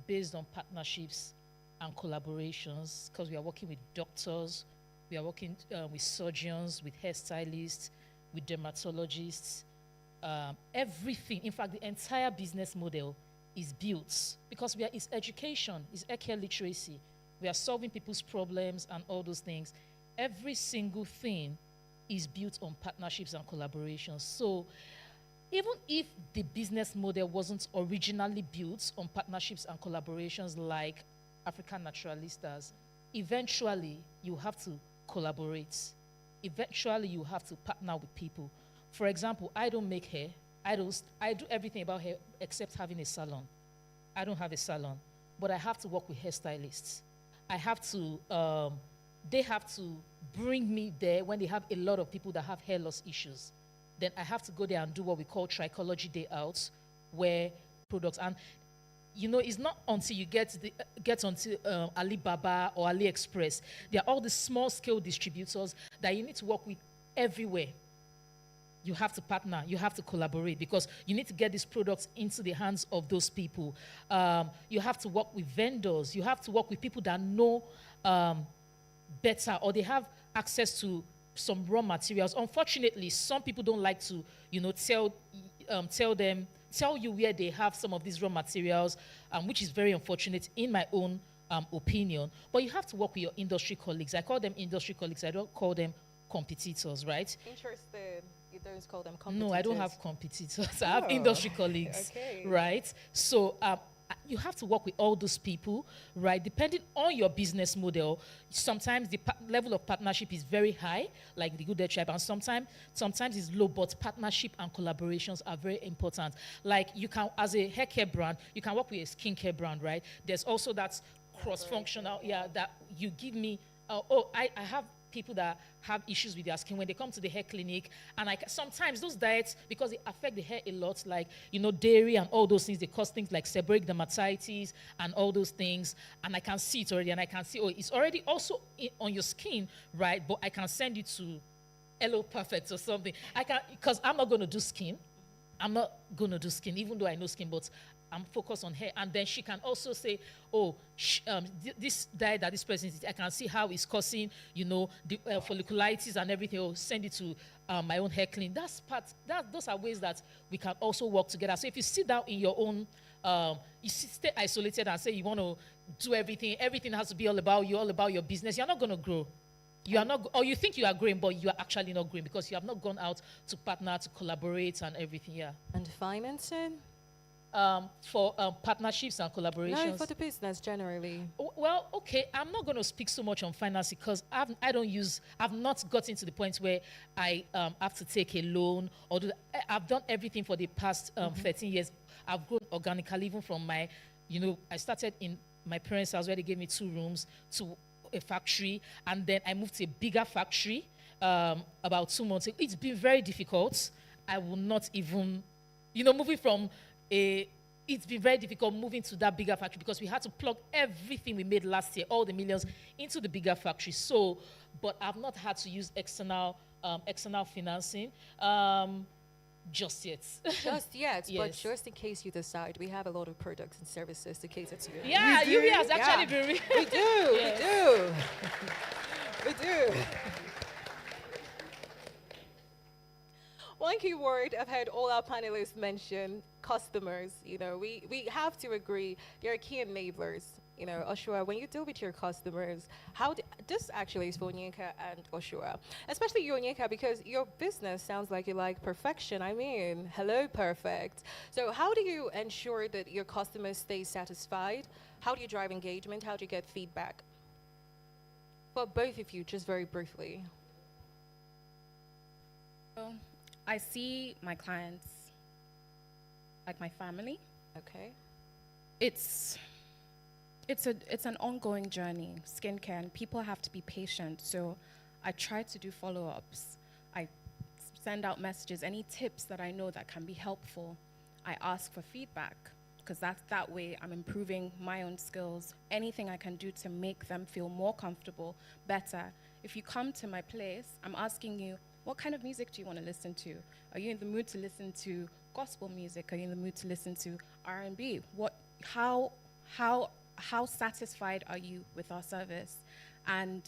[SPEAKER 6] based on partnerships and collaborations, because we are working with doctors, we are working with surgeons, with hairstylists, with dermatologists. Everything, in fact, the entire business model is built because it's education, it's care literacy. We are solving people's problems and all those things. Every single thing is built on partnerships and collaborations. So even if the business model wasn't originally built on partnerships and collaborations like African Naturalistas, eventually you have to collaborate. Eventually you have to partner with people. For example, I don't make hair. I do everything about hair except having a salon. I don't have a salon, but I have to work with hairstylists. I have to, they have to bring me there when they have a lot of people that have hair loss issues. Then I have to go there and do what we call trichology day out, where products, and it's not until you get onto Alibaba or AliExpress. There are all the small scale distributors that you need to work with everywhere. You have to partner, you have to collaborate, because you need to get these products into the hands of those people. You have to work with vendors, you have to work with people that know better, or they have access to some raw materials. Unfortunately, some people don't like to, tell you where they have some of these raw materials, which is very unfortunate in my own opinion. But you have to work with your industry colleagues. I call them industry colleagues, I don't call them competitors, right?
[SPEAKER 5] Interested. You don't call them competitors?
[SPEAKER 6] No, I don't have competitors. I have industry colleagues, okay. Right? So you have to work with all those people, right? Depending on your business model, sometimes the level of partnership is very high, like the Good Hair Tribe, and sometimes it's low, but partnership and collaborations are very important. Like you can, as a hair care brand, you can work with a skincare brand, right? There's also that cross-functional, that you give me, I have people that have issues with their skin when they come to the hair clinic, and sometimes those diets, because they affect the hair a lot, like dairy and all those things, they cause things like seborrheic dermatitis and all those things, and I can see it already, and I can see, it's already also on your skin, right? But I can send you to Hello Perfect or something. I can, because I'm not going to do skin, I'm not going to do skin, even though I know skin, but I'm focused on hair. And then she can also say, oh, this dye that this person is, I can see how it's causing, the folliculitis and everything. Oh, send it to my own hair clinic. Those are ways that we can also work together. So if you sit down in your own, stay isolated and say you want to do everything has to be all about you, all about your business, you're not going to grow. You are not, or you think you are growing, but you are actually not growing because you have not gone out to partner, to collaborate and everything. Yeah.
[SPEAKER 5] And financing?
[SPEAKER 6] For partnerships and collaborations.
[SPEAKER 5] No, for the business generally.
[SPEAKER 6] Well, okay, I'm not going to speak so much on finance because I've not gotten to the point where I have to take a loan or I've done everything for the past 13 years. I've grown organically, even from my, I started in my parents' house where they gave me 2 rooms to a factory, and then I moved to a bigger factory about 2 months ago. It's been very difficult. I will not even, moving from it's been very difficult moving to that bigger factory because we had to plug everything we made last year, all the millions, into the bigger factory. So, but I've not had to use external financing just yet.
[SPEAKER 5] Just yet,
[SPEAKER 6] Yes.
[SPEAKER 5] but just in case you decide, we have a lot of products and services to cater to you.
[SPEAKER 6] Yeah, UBA has actually been
[SPEAKER 5] We do,
[SPEAKER 6] Yes.
[SPEAKER 5] we do. One key word I've heard all our panelists mention, customers. We have to agree, they're key enablers. Oshuwa, when you deal with your customers, this actually is for Onyeka and Oshuwa, especially you, Onyeka, because your business sounds like you like perfection. I mean, hello, perfect. So how do you ensure that your customers stay satisfied? How do you drive engagement? How do you get feedback? For both of you, just very briefly.
[SPEAKER 8] So, I see my clients like my family.
[SPEAKER 5] Okay.
[SPEAKER 8] It's an ongoing journey, skincare, and people have to be patient. So I try to do follow-ups. I send out messages, any tips that I know that can be helpful. I ask for feedback because that way I'm improving my own skills. Anything I can do to make them feel more comfortable, better. If you come to my place, I'm asking you, what kind of music do you want to listen to? Are you in the mood to listen to gospel music? Are you in the mood to listen to R&B? How satisfied are you with our service? And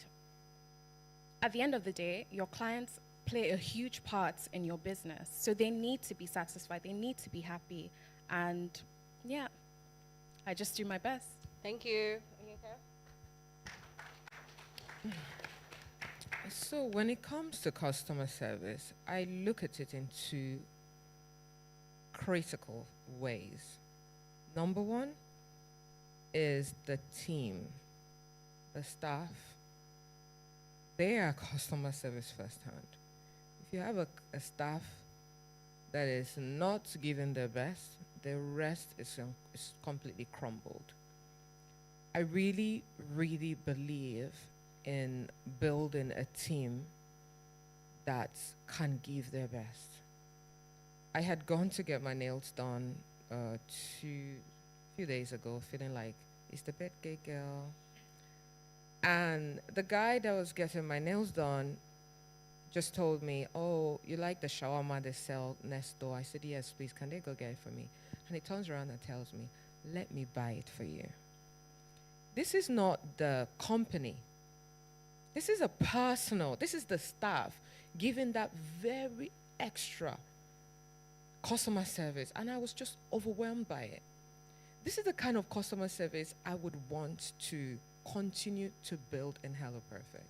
[SPEAKER 8] at the end of the day, your clients play a huge part in your business. So they need to be satisfied. They need to be happy. And yeah, I just do my best.
[SPEAKER 5] Thank you.
[SPEAKER 7] So when it comes to customer service, I look at it in 2 critical ways. Number one is the team, the staff. They are customer service firsthand. If you have a staff that is not giving their best, the rest is completely crumbled. I really, really believe in building a team that can give their best. I had gone to get my nails done few days ago, feeling like, it's the birthday girl. And the guy that was getting my nails done just told me, oh, you like the shawarma they sell next door? I said, yes, please, can they go get it for me? And he turns around and tells me, let me buy it for you. This is not the company. This is this is the staff giving that very extra customer service. And I was just overwhelmed by it. This is the kind of customer service I would want to continue to build in Hello Perfect,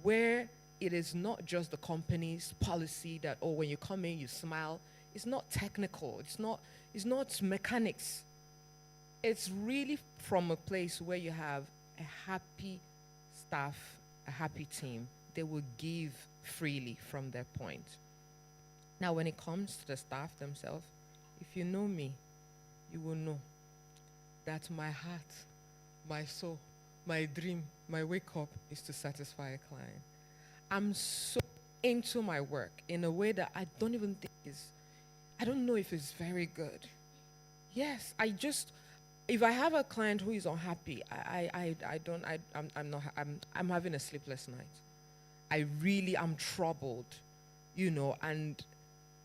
[SPEAKER 7] where it is not just the company's policy that, oh, when you come in, you smile. It's not technical. It's not mechanics. It's really from a place where you have a happy staff, a happy team. They will give freely from their point. Now, when it comes to the staff themselves, if you know me, you will know that my heart, my soul, my dream, my wake up is to satisfy a client. I'm so into my work in a way that I don't even think I don't know if it's very good. Yes, if I have a client who is unhappy, I'm having a sleepless night. I really am troubled, and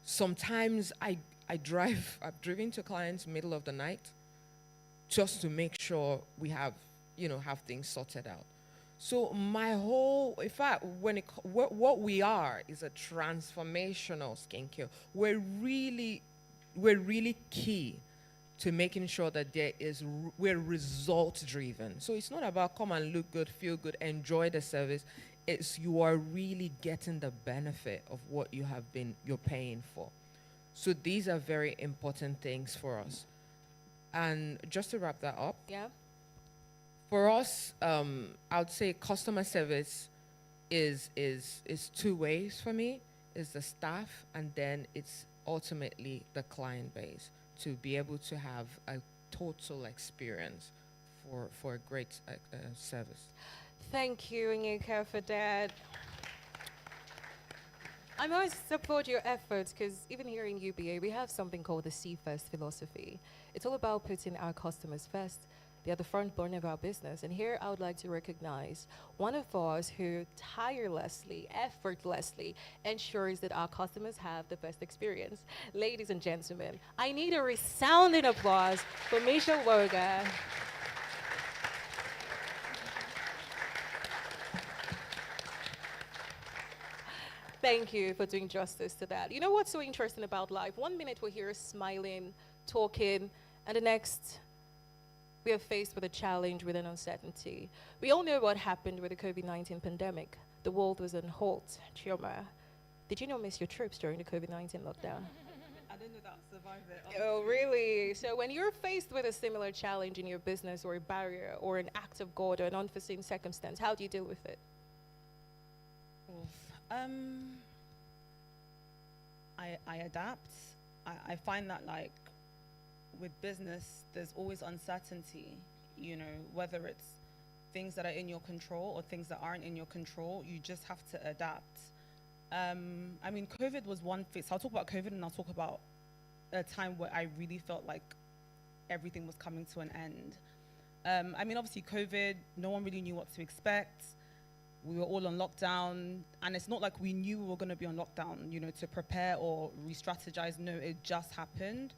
[SPEAKER 7] sometimes I I've driven to clients middle of the night just to make sure we have things sorted out. So in fact, what we are is a transformational skincare. We're really key to making sure that we're result driven. So it's not about come and look good, feel good, enjoy the service. It's you are really getting the benefit of what you're paying for. So these are very important things for us. And just to wrap that up,
[SPEAKER 5] Yeah.
[SPEAKER 7] for us, I would say customer service is two ways for me. It's the staff, and then it's ultimately the client base to be able to have a total experience for a great service.
[SPEAKER 5] Thank you, Onyeka, for that. I must support your efforts because even here in UBA, we have something called the See First philosophy. It's all about putting our customers first. They are the front burner of our business. And here I would like to recognize one of us who tirelessly, effortlessly ensures that our customers have the best experience. Ladies and gentlemen, I need a resounding applause for Michael-Ugwu. Thank you for doing justice to that. You know what's so interesting about life? 1 minute we're here smiling, talking, and the next we are faced with a challenge, with an uncertainty. We all know what happened with the COVID-19 pandemic. The world was on halt. Chioma, did you not miss your trips during the COVID-19 lockdown?
[SPEAKER 9] I didn't know that I survived it.
[SPEAKER 5] Oh, really? So when you're faced with a similar challenge in your business or a barrier or an act of God or an unforeseen circumstance, how do you deal with it?
[SPEAKER 9] I adapt. I find that like with business, there's always uncertainty, whether it's things that are in your control or things that aren't in your control, you just have to adapt. COVID was one phase. I'll talk about COVID and I'll talk about a time where I really felt like everything was coming to an end. Obviously COVID, no one really knew what to expect. We were all on lockdown, and it's not like we knew we were going to be on lockdown, to prepare or re-strategize. No, it just happened.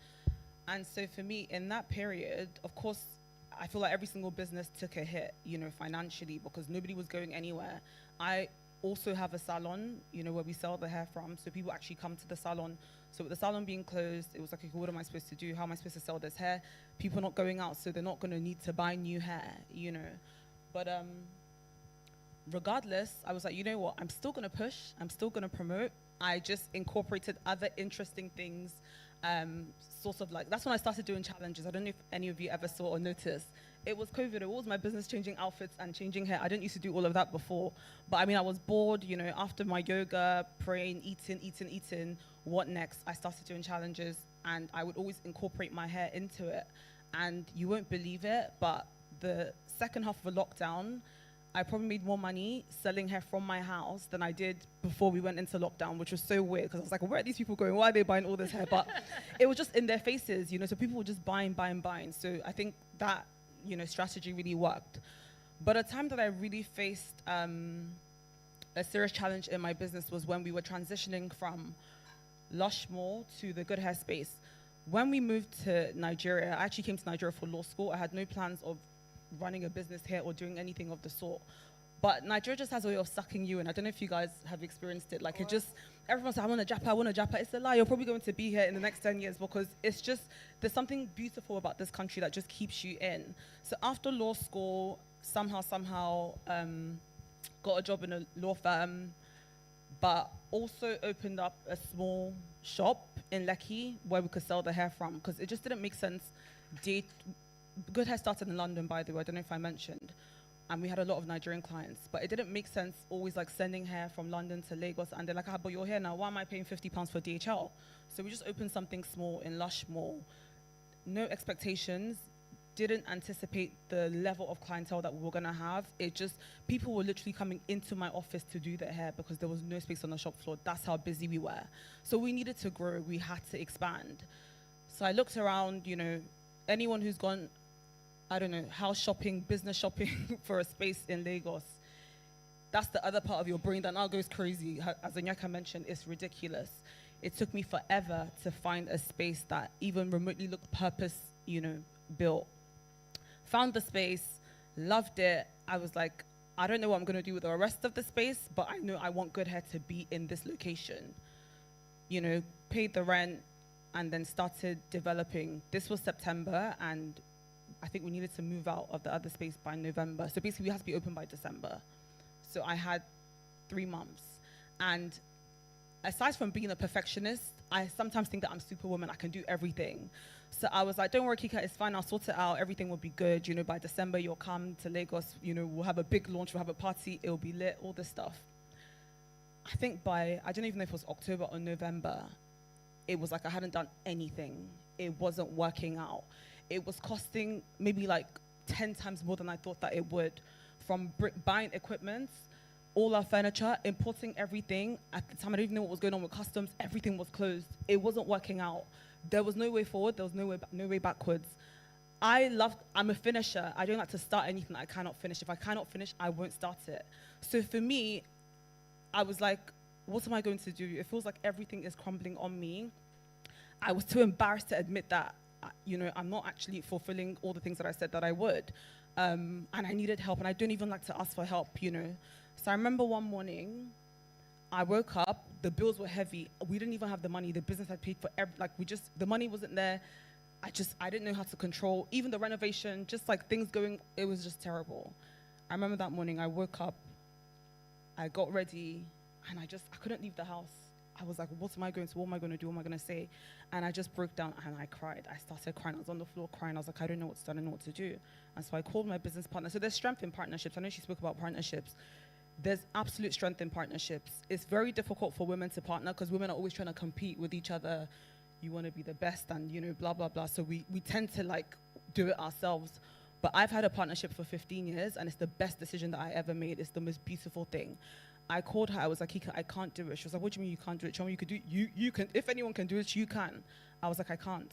[SPEAKER 9] And so for me, in that period, of course, I feel like every single business took a hit, financially, because nobody was going anywhere. I also have a salon, where we sell the hair from, so people actually come to the salon. So with the salon being closed, it was like, okay, what am I supposed to do? How am I supposed to sell this hair? People not going out, so they're not going to need to buy new hair, But regardless, I was like, you know what? I'm still going to push. I'm still going to promote. I just incorporated other interesting things. Sort of like, that's when I started doing challenges. I don't know if any of you ever saw or noticed. It was COVID. It was my business changing outfits and changing hair. I didn't used to do all of that before. But I was bored, after my yoga, praying, eating. What next? I started doing challenges, and I would always incorporate my hair into it. And you won't believe it, but the second half of a lockdown, I probably made more money selling hair from my house than I did before we went into lockdown, which was so weird because I was like, where are these people going? Why are they buying all this hair? But it was just in their faces, so people were just buying. So I think that, strategy really worked. But a time that I really faced a serious challenge in my business was when we were transitioning from Lushmore to the Good Hair space. When we moved to Nigeria, I actually came to Nigeria for law school. I had no plans of running a business here or doing anything of the sort. But Nigeria just has a way of sucking you in. I don't know if you guys have experienced it. Like, it just, everyone's like, I want a japa. It's a lie. You're probably going to be here in the next 10 years because it's just, there's something beautiful about this country that just keeps you in. So after law school, somehow got a job in a law firm, but also opened up a small shop in Lekki where we could sell the hair from, because it just didn't make sense. Good Hair started in London, by the way, I don't know if I mentioned, and we had a lot of Nigerian clients, but it didn't make sense always like sending hair from London to Lagos, and they're like, but you're here now, why am I paying £50 for DHL? So we just opened something small in Lushmore. No expectations, didn't anticipate the level of clientele that we were gonna have. It just, people were literally coming into my office to do their hair because there was no space on the shop floor. That's how busy we were. So we needed to grow, we had to expand. So I looked around, anyone who's gone, I don't know, house shopping, business shopping for a space in Lagos, that's the other part of your brain that now goes crazy. As Onyeka mentioned, it's ridiculous. it took me forever to find a space that even remotely looked purpose, built. Found the space, loved it. I was like, I don't know what I'm going to do with the rest of the space, but I know I want Good Hair to be in this location. Paid the rent and then started developing. This was September, and I think we needed to move out of the other space by November. So basically, we had to be open by December. So I had 3 months. And aside from being a perfectionist, I sometimes think that I'm Superwoman. I can do everything. So I was like, don't worry, Kika, it's fine. I'll sort it out. Everything will be good. By December, you'll come to Lagos. We'll have a big launch. We'll have a party. It'll be lit, all this stuff. I think I don't even know if it was October or November, it was like I hadn't done anything. It wasn't working out. It was costing maybe like 10 times more than I thought that it would. From buying equipment, all our furniture, importing everything. At the time, I didn't even know what was going on with customs. Everything was closed. It wasn't working out. There was no way forward. There was no way backwards. I'm a finisher. I don't like to start anything that I cannot finish. If I cannot finish, I won't start it. So for me, I was like, what am I going to do? It feels like everything is crumbling on me. I was too embarrassed to admit that, I'm not actually fulfilling all the things that I said that I would. And I needed help, and I don't even like to ask for help, So I remember one morning, I woke up, the bills were heavy. We didn't even have the money. The business had paid for the money wasn't there. I didn't know how to control, even the renovation, just like things going, it was just terrible. I remember that morning, I woke up, I got ready, and I couldn't leave the house. I was like, what am I going to do? What am I going to say? And I just broke down and I cried. I started crying. I was on the floor crying. I was like, I don't know what to do. I don't know what to do. And so I called my business partner. So there's strength in partnerships. I know she spoke about partnerships. There's absolute strength in partnerships. It's very difficult for women to partner because women are always trying to compete with each other. You want to be the best and, blah, blah, blah. So we tend to do it ourselves. But I've had a partnership for 15 years and it's the best decision that I ever made. It's the most beautiful thing. I called her. I was like, Kika, I can't do it. She was like, what do you mean you can't do it? Chioma, you could do it. You can. If anyone can do it, you can. I was like, I can't.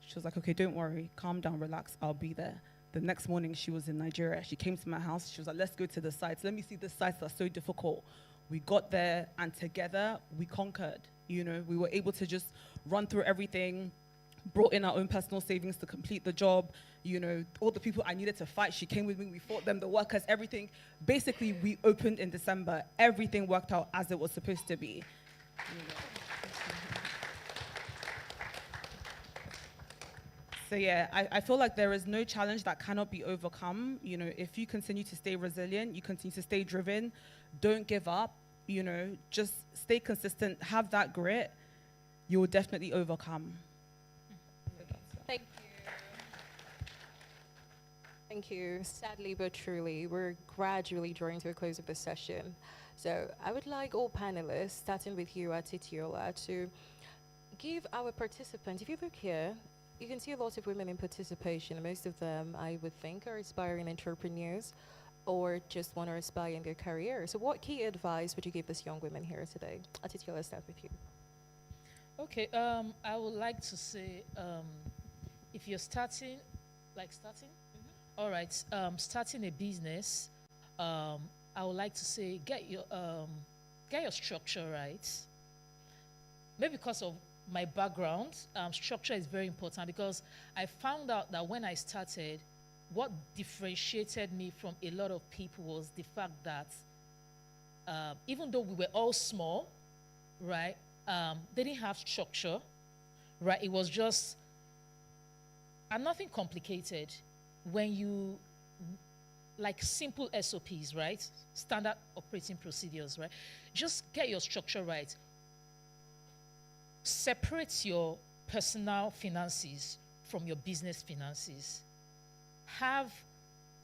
[SPEAKER 9] She was like, okay, don't worry. Calm down, relax. I'll be there. The next morning, she was in Nigeria. She came to my house. She was like, let's go to the sites. Let me see the sites that are so difficult. We got there, and together, we conquered. We were able to just run through everything, brought in our own personal savings to complete the job. All the people I needed to fight, she came with me, we fought them, the workers, everything. Basically, we opened in December. Everything worked out as it was supposed to be. So yeah, I feel like there is no challenge that cannot be overcome. If you continue to stay resilient, you continue to stay driven, don't give up, just stay consistent, have that grit, you will definitely overcome.
[SPEAKER 5] Thank you. Thank you. Sadly but truly, we're gradually drawing to a close of the session. So I would like all panelists, starting with you, Atilola, to give our participants, if you look here, you can see a lot of women in participation. Most of them, I would think, are aspiring entrepreneurs or just want to aspire in their career. So what key advice would you give these young women here today? Atilola, start with you.
[SPEAKER 6] Okay, I would like to say, if you're starting, all right, starting a business, I would like to say get your structure right. Maybe because of my background, structure is very important because I found out that when I started, what differentiated me from a lot of people was the fact that even though we were all small, right, they didn't have structure, right? It was just nothing complicated. When you, like simple SOPs, right? Standard operating procedures, right? Just get your structure right. Separate your personal finances from your business finances. Have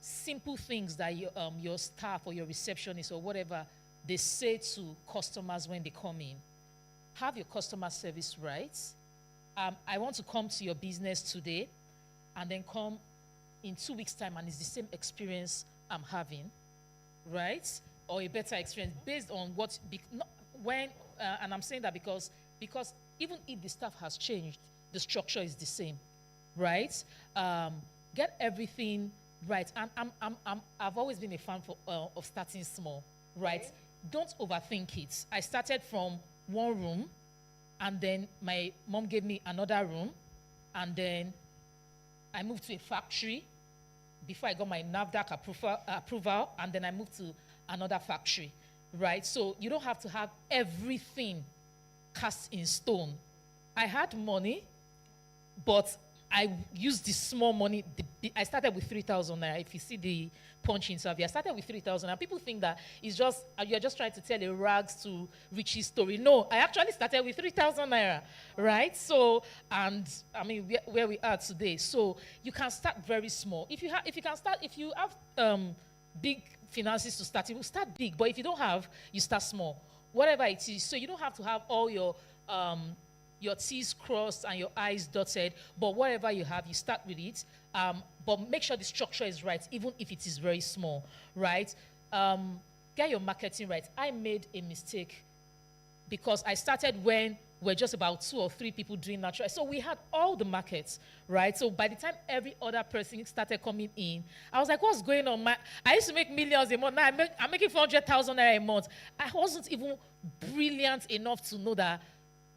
[SPEAKER 6] simple things that your staff or your receptionist or whatever, they say to customers when they come in. Have your customer service right. I want to come to your business today and then come in 2 weeks' time and it's the same experience I'm having, right? Or a better experience based on what, and I'm saying that because even if the staff has changed, the structure is the same, right? Get everything right. I've always been a fan of starting small, right? Okay. Don't overthink it. I started from one room, And then my mom gave me another room. And then I moved to a factory before I got my NAFDAC approval. And then I moved to another factory, right? So you don't have to have everything cast in stone. I had money, but I used the small money. I started with 3,000 naira. If you see the punch interview, I started with 3,000. And people think that it's just, you're just trying to tell a rags to riches story. No, I actually started with 3,000 naira, right? So, and I mean, where we are today. So you can start very small. If you have big finances to start, you will start big. But if you don't have, you start small. Whatever it is. So you don't have to have all your T's crossed and your I's dotted, but whatever you have, you start with it. But make sure the structure is right, even if it is very small, right? Get your marketing right. I made a mistake because I started when we're just about 2 or 3 people doing natural. So we had all the markets, right? So by the time every other person started coming in, I was like, what's going on? I used to make millions a month. Now I'm making 400,000 naira a month. I wasn't even brilliant enough to know that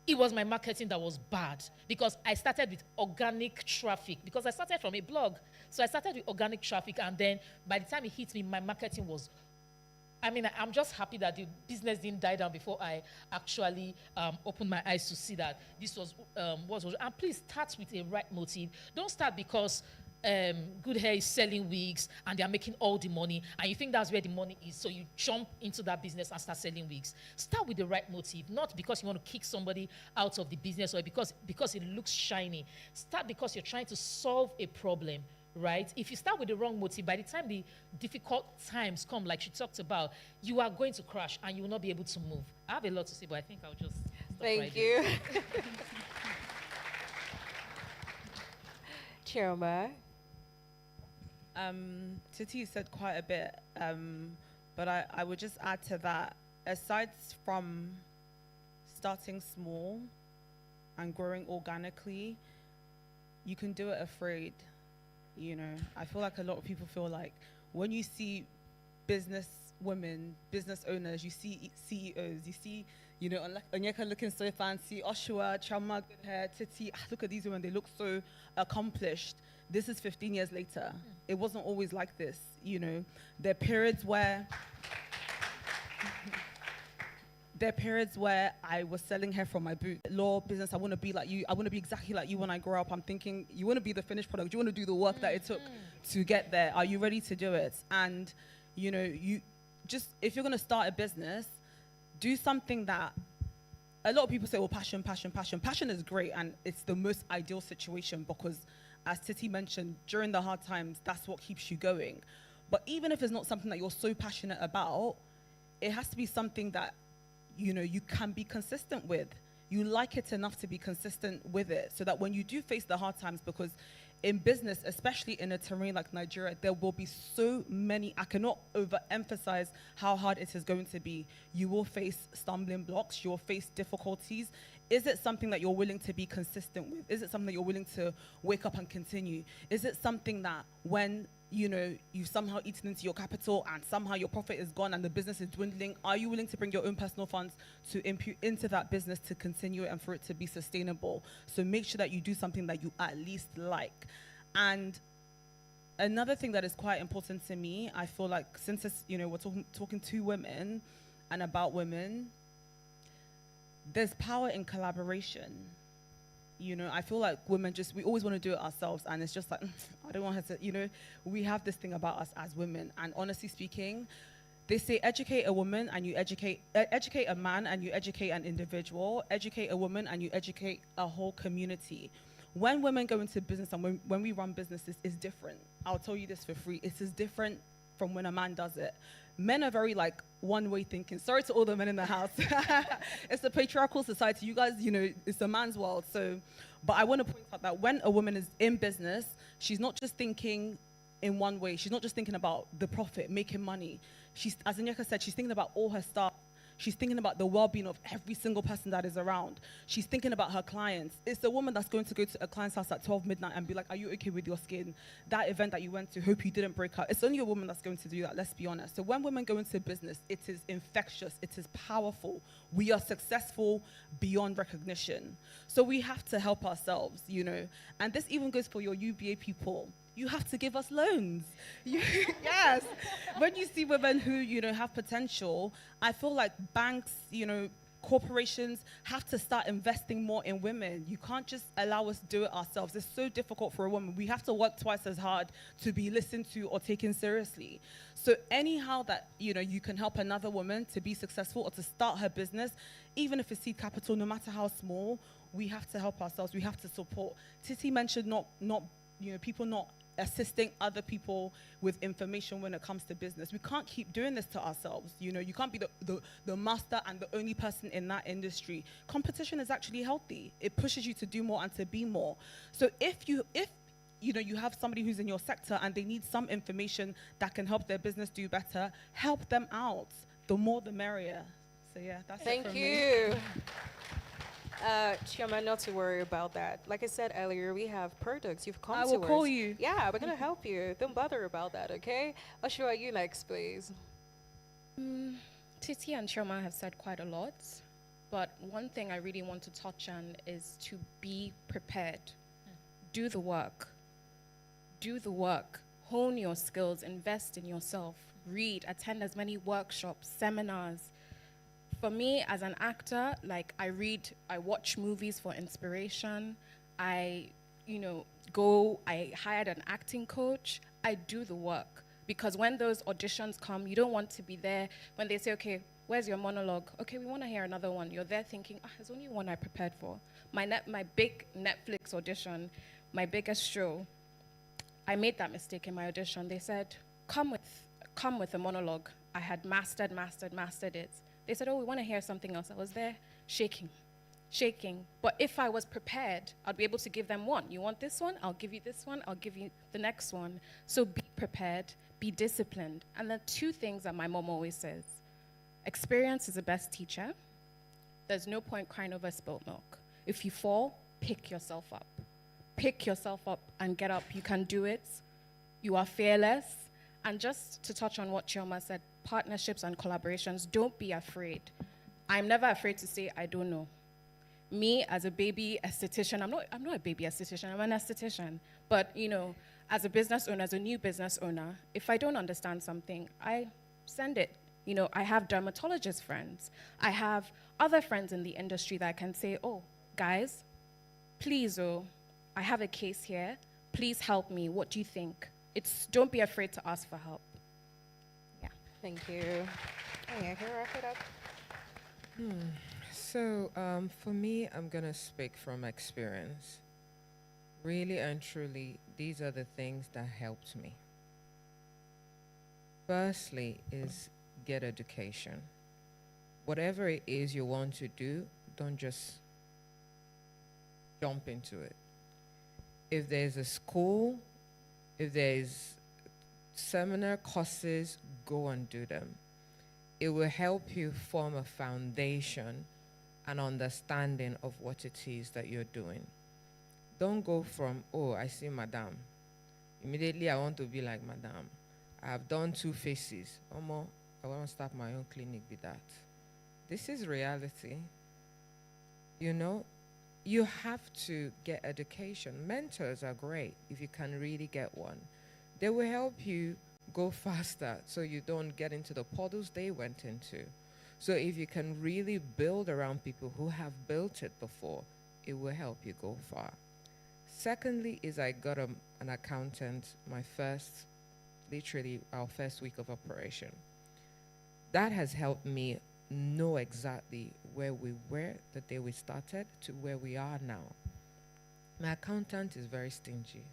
[SPEAKER 6] it was my marketing that was bad, because I started with organic traffic, because I started from a blog. So I started with organic traffic, and then by the time it hit me, my marketing was, I'm just happy that the business didn't die down before I actually opened my eyes to see that this was what was. And please start with a right motive. Don't start because Good Hair is selling wigs and they are making all the money and you think that's where the money is, so you jump into that business and start selling wigs. Start with the right motive, not because you want to kick somebody out of the business or because it looks shiny. Start because you're trying to solve a problem, right? If you start with the wrong motive, by the time the difficult times come, like she talked about, you are going to crash and you will not be able to move. I have a lot to say, but I think I'll just stop
[SPEAKER 5] Thank you. Chioma.
[SPEAKER 9] Titi said quite a bit, but I would just add to that, aside from starting small and growing organically, you can do it afraid. You know, I feel like a lot of people feel like when you see business women, business owners, you see CEOs, you see, you know, Onyeka looking so fancy, Oshuwa, Chioma, good hair, Titi, look at these women, they look so accomplished. This is 15 years later. It wasn't always like this, you know. There are periods where I was selling hair from my booth. Law, business, I want to be like you. I want to be exactly like you when I grow up. I'm thinking, you want to be the finished product. You want to do the work that it took to get there. Are you ready to do it? And, you know, you just, if you're going to start a business, do something that, a lot of people say, well, passion. Passion is great, and it's the most ideal situation because, as Titi mentioned, during the hard times, that's what keeps you going. But even if it's not something that you're so passionate about, it has to be something that, you know, you can be consistent with. You like it enough to be consistent with it, so that when you do face the hard times, because in business, especially in a terrain like Nigeria, there will be so many, I cannot overemphasize how hard it is going to be. You will face stumbling blocks, you will face difficulties. Is it something that you're willing to be consistent with? Is it something that you're willing to wake up and continue? Is it something that when, you know, you've somehow eaten into your capital and somehow your profit is gone and the business is dwindling, are you willing to bring your own personal funds to impute into that business to continue it and for it to be sustainable? So make sure that you do something that you at least like. And another thing that is quite important to me, I feel like, since it's, you know, we're talking to women and about women, there's power in collaboration. You know, I feel like women we always want to do it ourselves, and it's just like, I don't want her to, you know, we have this thing about us as women, and honestly speaking, they say educate a woman and you educate a man and you educate an individual, educate a woman and you educate a whole community. When women go into business and when we run businesses, it's different. I'll tell you this for free. It is different from when a man does it. Men are very like one-way thinking. Sorry to all the men in the house. It's a patriarchal society. You guys, you know, it's a man's world. So, but I want to point out that when a woman is in business, she's not just thinking in one way. She's not just thinking about the profit, making money. She's, as Onyeka said, she's thinking about all her staff. She's thinking about the well-being of every single person that is around. She's thinking about her clients. It's the woman that's going to go to a client's house at 12 midnight and be like, are you okay with your skin? That event that you went to, hope you didn't break out. It's only a woman that's going to do that, let's be honest. So when women go into business, it is infectious, it is powerful. We are successful beyond recognition. So we have to help ourselves, you know. And this even goes for your UBA people. You have to give us loans. Yes. When you see women who, you know, have potential, I feel like banks, you know, corporations have to start investing more in women. You can't just allow us to do it ourselves. It's so difficult for a woman. We have to work twice as hard to be listened to or taken seriously. So anyhow that, you know, you can help another woman to be successful or to start her business, even if it's seed capital, no matter how small, we have to help ourselves. We have to support. Titi mentioned not you know, people not assisting other people with information when it comes to business. We can't keep doing this to ourselves. You know, you can't be the master and the only person in that industry. Competition is actually healthy. It pushes you to do more and to be more. So if you know, you have somebody who's in your sector and they need some information that can help their business do better, help them out. The more the merrier. So yeah, that's it from me.
[SPEAKER 5] Thank you. Chioma, not to worry about that. Like I said earlier, we have products. You've come to us.
[SPEAKER 9] I will call you.
[SPEAKER 5] Yeah, we're going to help you. Don't bother about that, okay? Oshuwa, you next, please.
[SPEAKER 8] Titi and Chioma have said quite a lot, but one thing I really want to touch on is to be prepared. Do the work. Do the work. Hone your skills. Invest in yourself. Read. Attend as many workshops, seminars. For me, as an actor, like I watch movies for inspiration. I hired an acting coach. I do the work. Because when those auditions come, you don't want to be there when they say, okay, where's your monologue? Okay, we want to hear another one. You're there thinking, there's only one I prepared for. My big Netflix audition, my biggest show, I made that mistake in my audition. They said, come with a monologue. I had mastered it. They said, we want to hear something else. I was there shaking. But if I was prepared, I'd be able to give them one. You want this one? I'll give you this one. I'll give you the next one. So be prepared, be disciplined. And the two things that my mom always says, experience is the best teacher. There's no point crying over spilled milk. If you fall, pick yourself up. Pick yourself up and get up. You can do it. You are fearless. And just to touch on what Chioma said, partnerships and collaborations, don't be afraid. I'm never afraid to say, I don't know. Me, as a baby esthetician, I'm not a baby esthetician, I'm an esthetician. But, you know, as a business owner, as a new business owner, if I don't understand something, I send it. You know, I have dermatologist friends. I have other friends in the industry that I can say, guys, please, I have a case here. Please help me. What do you think? Don't be afraid to ask for help. Yeah.
[SPEAKER 5] Thank you. Yeah, can you wrap it up?
[SPEAKER 7] So for me, I'm going to speak from experience. Really and truly, these are the things that helped me. Firstly is get education. Whatever it is you want to do, don't just jump into it. If there's a school, if there's seminar courses, go and do them. It will help you form a foundation and understanding of what it is that you're doing. Don't go from, I see Madame. Immediately I want to be like Madame. I've done 2 faces. I want to start my own clinic with that. This is reality. You know, you have to get education. Mentors are great if you can really get one. They will help you go faster so you don't get into the puddles they went into. So if you can really build around people who have built it before, it will help you go far. Secondly is I got an accountant literally our first week of operation. That has helped me know exactly where we were the day we started to where we are now. My accountant is very stingy.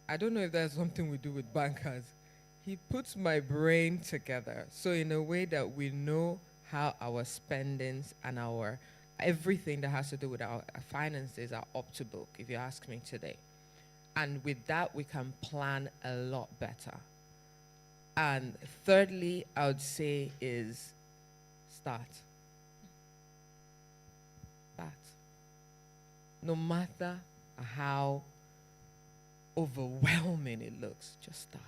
[SPEAKER 7] I don't know if that's something we do with bankers. He puts my brain together so in a way that we know how our spendings and our everything that has to do with our finances are up to book, if you ask me today. And with that, we can plan a lot better. And thirdly, I would say is start. Start. No matter how overwhelming it looks, just start.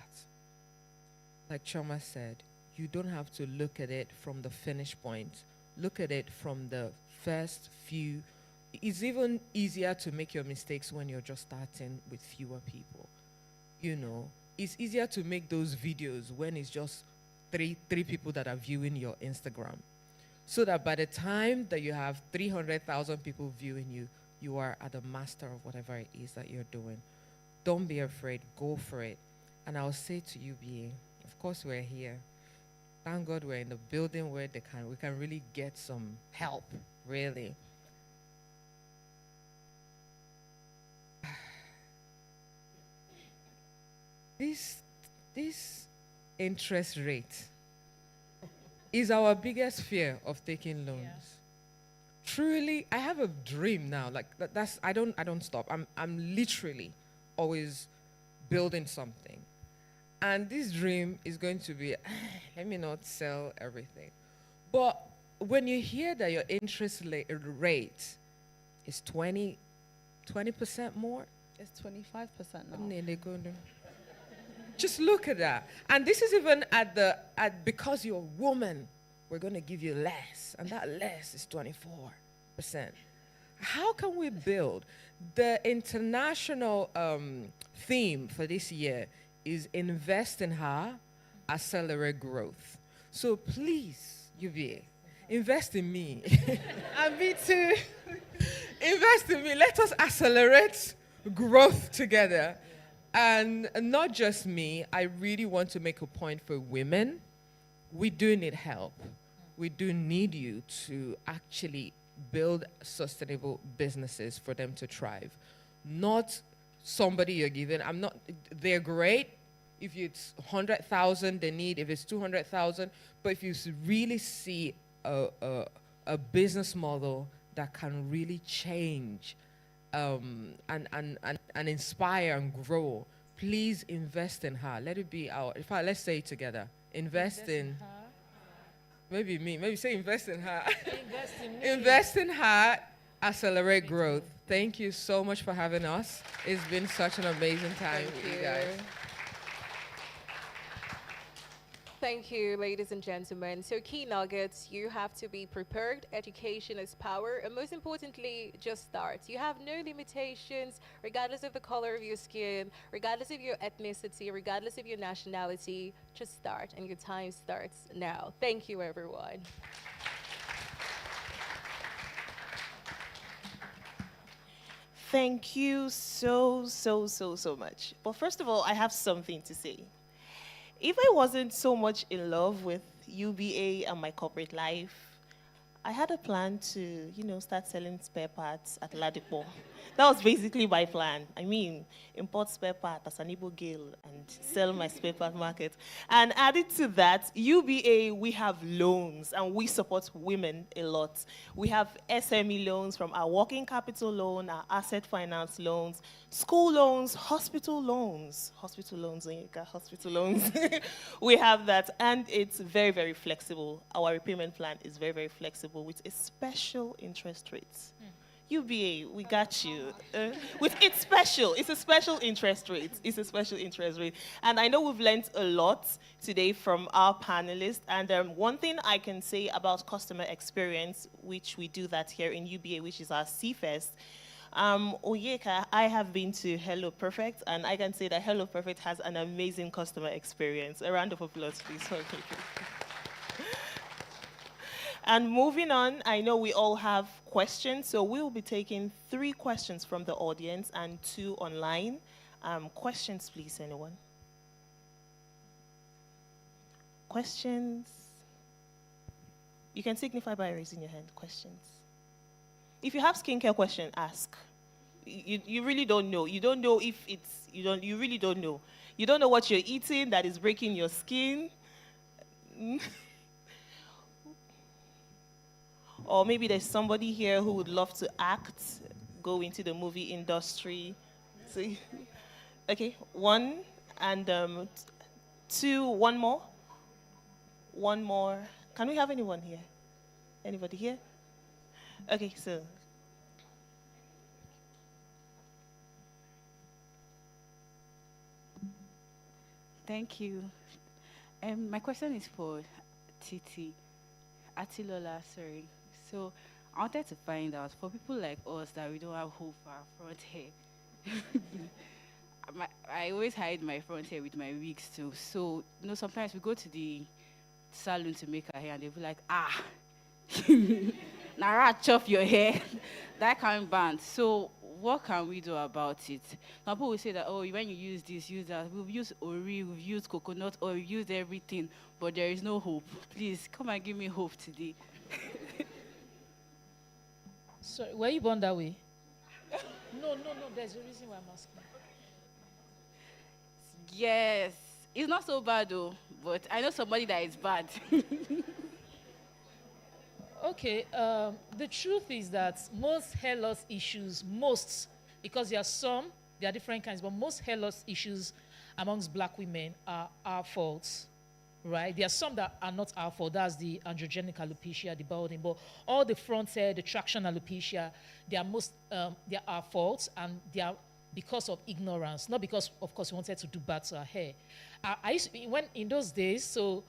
[SPEAKER 7] Like Chioma said, you don't have to look at it from the finish point. Look at it from the first few. It's even easier to make your mistakes when you're just starting with fewer people. You know, it's easier to make those videos when it's just three people that are viewing your Instagram. So that by the time that you have 300,000 people viewing you, you are at the master of whatever it is that you're doing. Don't be afraid. Go for it. And I'll say to UBA, of course we're here. Thank God we're in the building where we can really get some help, really. This interest rate is our biggest fear of taking loans. Yeah. Truly, I have a dream now. Like I don't stop. I'm literally always building something. And this dream is going to be, let me not sell everything. But when you hear that your interest rate is 20% more.
[SPEAKER 9] It's 25% now.
[SPEAKER 7] Just look at that. And this is even because you're a woman, we're going to give you less. And that less is 24%. How can we build? The international theme for this year is invest in her, accelerate growth. So please, UBA, invest in me.
[SPEAKER 9] And me too.
[SPEAKER 7] Invest in me. Let us accelerate growth together. And not just me, I really want to make a point for women. We do need help. We do need you to actually build sustainable businesses for them to thrive. Not somebody you're giving. They're great. If it's 100,000 they need, if it's 200,000, but if you really see a business model that can really change and inspire and grow, please invest in her. Let it be our, let's say it together. Invest in her. Maybe me. Maybe say invest in her. Invest in me. Invest in her. Accelerate growth. Thank you so much for having us. It's been such an amazing time with you guys.
[SPEAKER 5] Thank you, ladies and gentlemen. So key nuggets, you have to be prepared. Education is power. And most importantly, just start. You have no limitations, regardless of the color of your skin, regardless of your ethnicity, regardless of your nationality. Just start, and your time starts now. Thank you, everyone.
[SPEAKER 3] Thank you so much. But first of all, I have something to say. If I wasn't so much in love with UBA and my corporate life, I had a plan to, start selling spare parts at Ladipo. That was basically my plan. I mean, import spare parts as an Igbo girl and sell my spare part market. And added to that, UBA, we have loans and we support women a lot. We have SME loans from our working capital loan, our asset finance loans, school loans, hospital loans, Onyeka, hospital loans. We have that, and it's very, very flexible. Our repayment plan is very, very flexible with a special interest rate. UBA, we got you. It's special. It's a special interest rate. It's a special interest rate. And I know we've learned a lot today from our panelists. And one thing I can say about customer experience, which we do that here in UBA, which is our CFest. Onyeka, I have been to Hello Perfect, and I can say that Hello Perfect has an amazing customer experience. A round of applause, please. And moving on, I know we all have questions, so we'll be taking 3 questions from the audience and 2 online. Questions, please, anyone? Questions? You can signify by raising your hand. Questions? If you have skincare question, ask. You really don't know. You don't know if it's, you really don't know. You don't know what you're eating that is breaking your skin. Or maybe there's somebody here who would love to act, go into the movie industry. So, okay, 1 and 2, 1 more. 1 more. Can we have anyone here? Anybody here? Okay, so
[SPEAKER 10] Thank you. My question is for Titi, Atilola, sorry. So I wanted to find out, for people like us that we don't have hope for our front hair, I always hide my front hair with my wigs too. So, sometimes we go to the salon to make our hair and they'll be like, Nara, chop your hair. That kind of band. So what can we do about it? Some people will say that, oh, when you use this, use that. We've used ori, we've used coconut oil, we've used everything, but there is no hope. Please, come and give me hope today.
[SPEAKER 6] Sorry, were you born that way? No, there's a reason why I'm asking.
[SPEAKER 10] Yes. It's not so bad though, but I know somebody that is bad.
[SPEAKER 6] Okay, the truth is that most hair loss issues, because there are different kinds, but most hair loss issues amongst black women are our faults, right? There are some that are not our fault. That's the androgenic alopecia, the balding, but all the front hair, the traction alopecia, they are our faults, and they are because of ignorance, not because, of course, we wanted to do bad to our hair. I used to be, in those days, so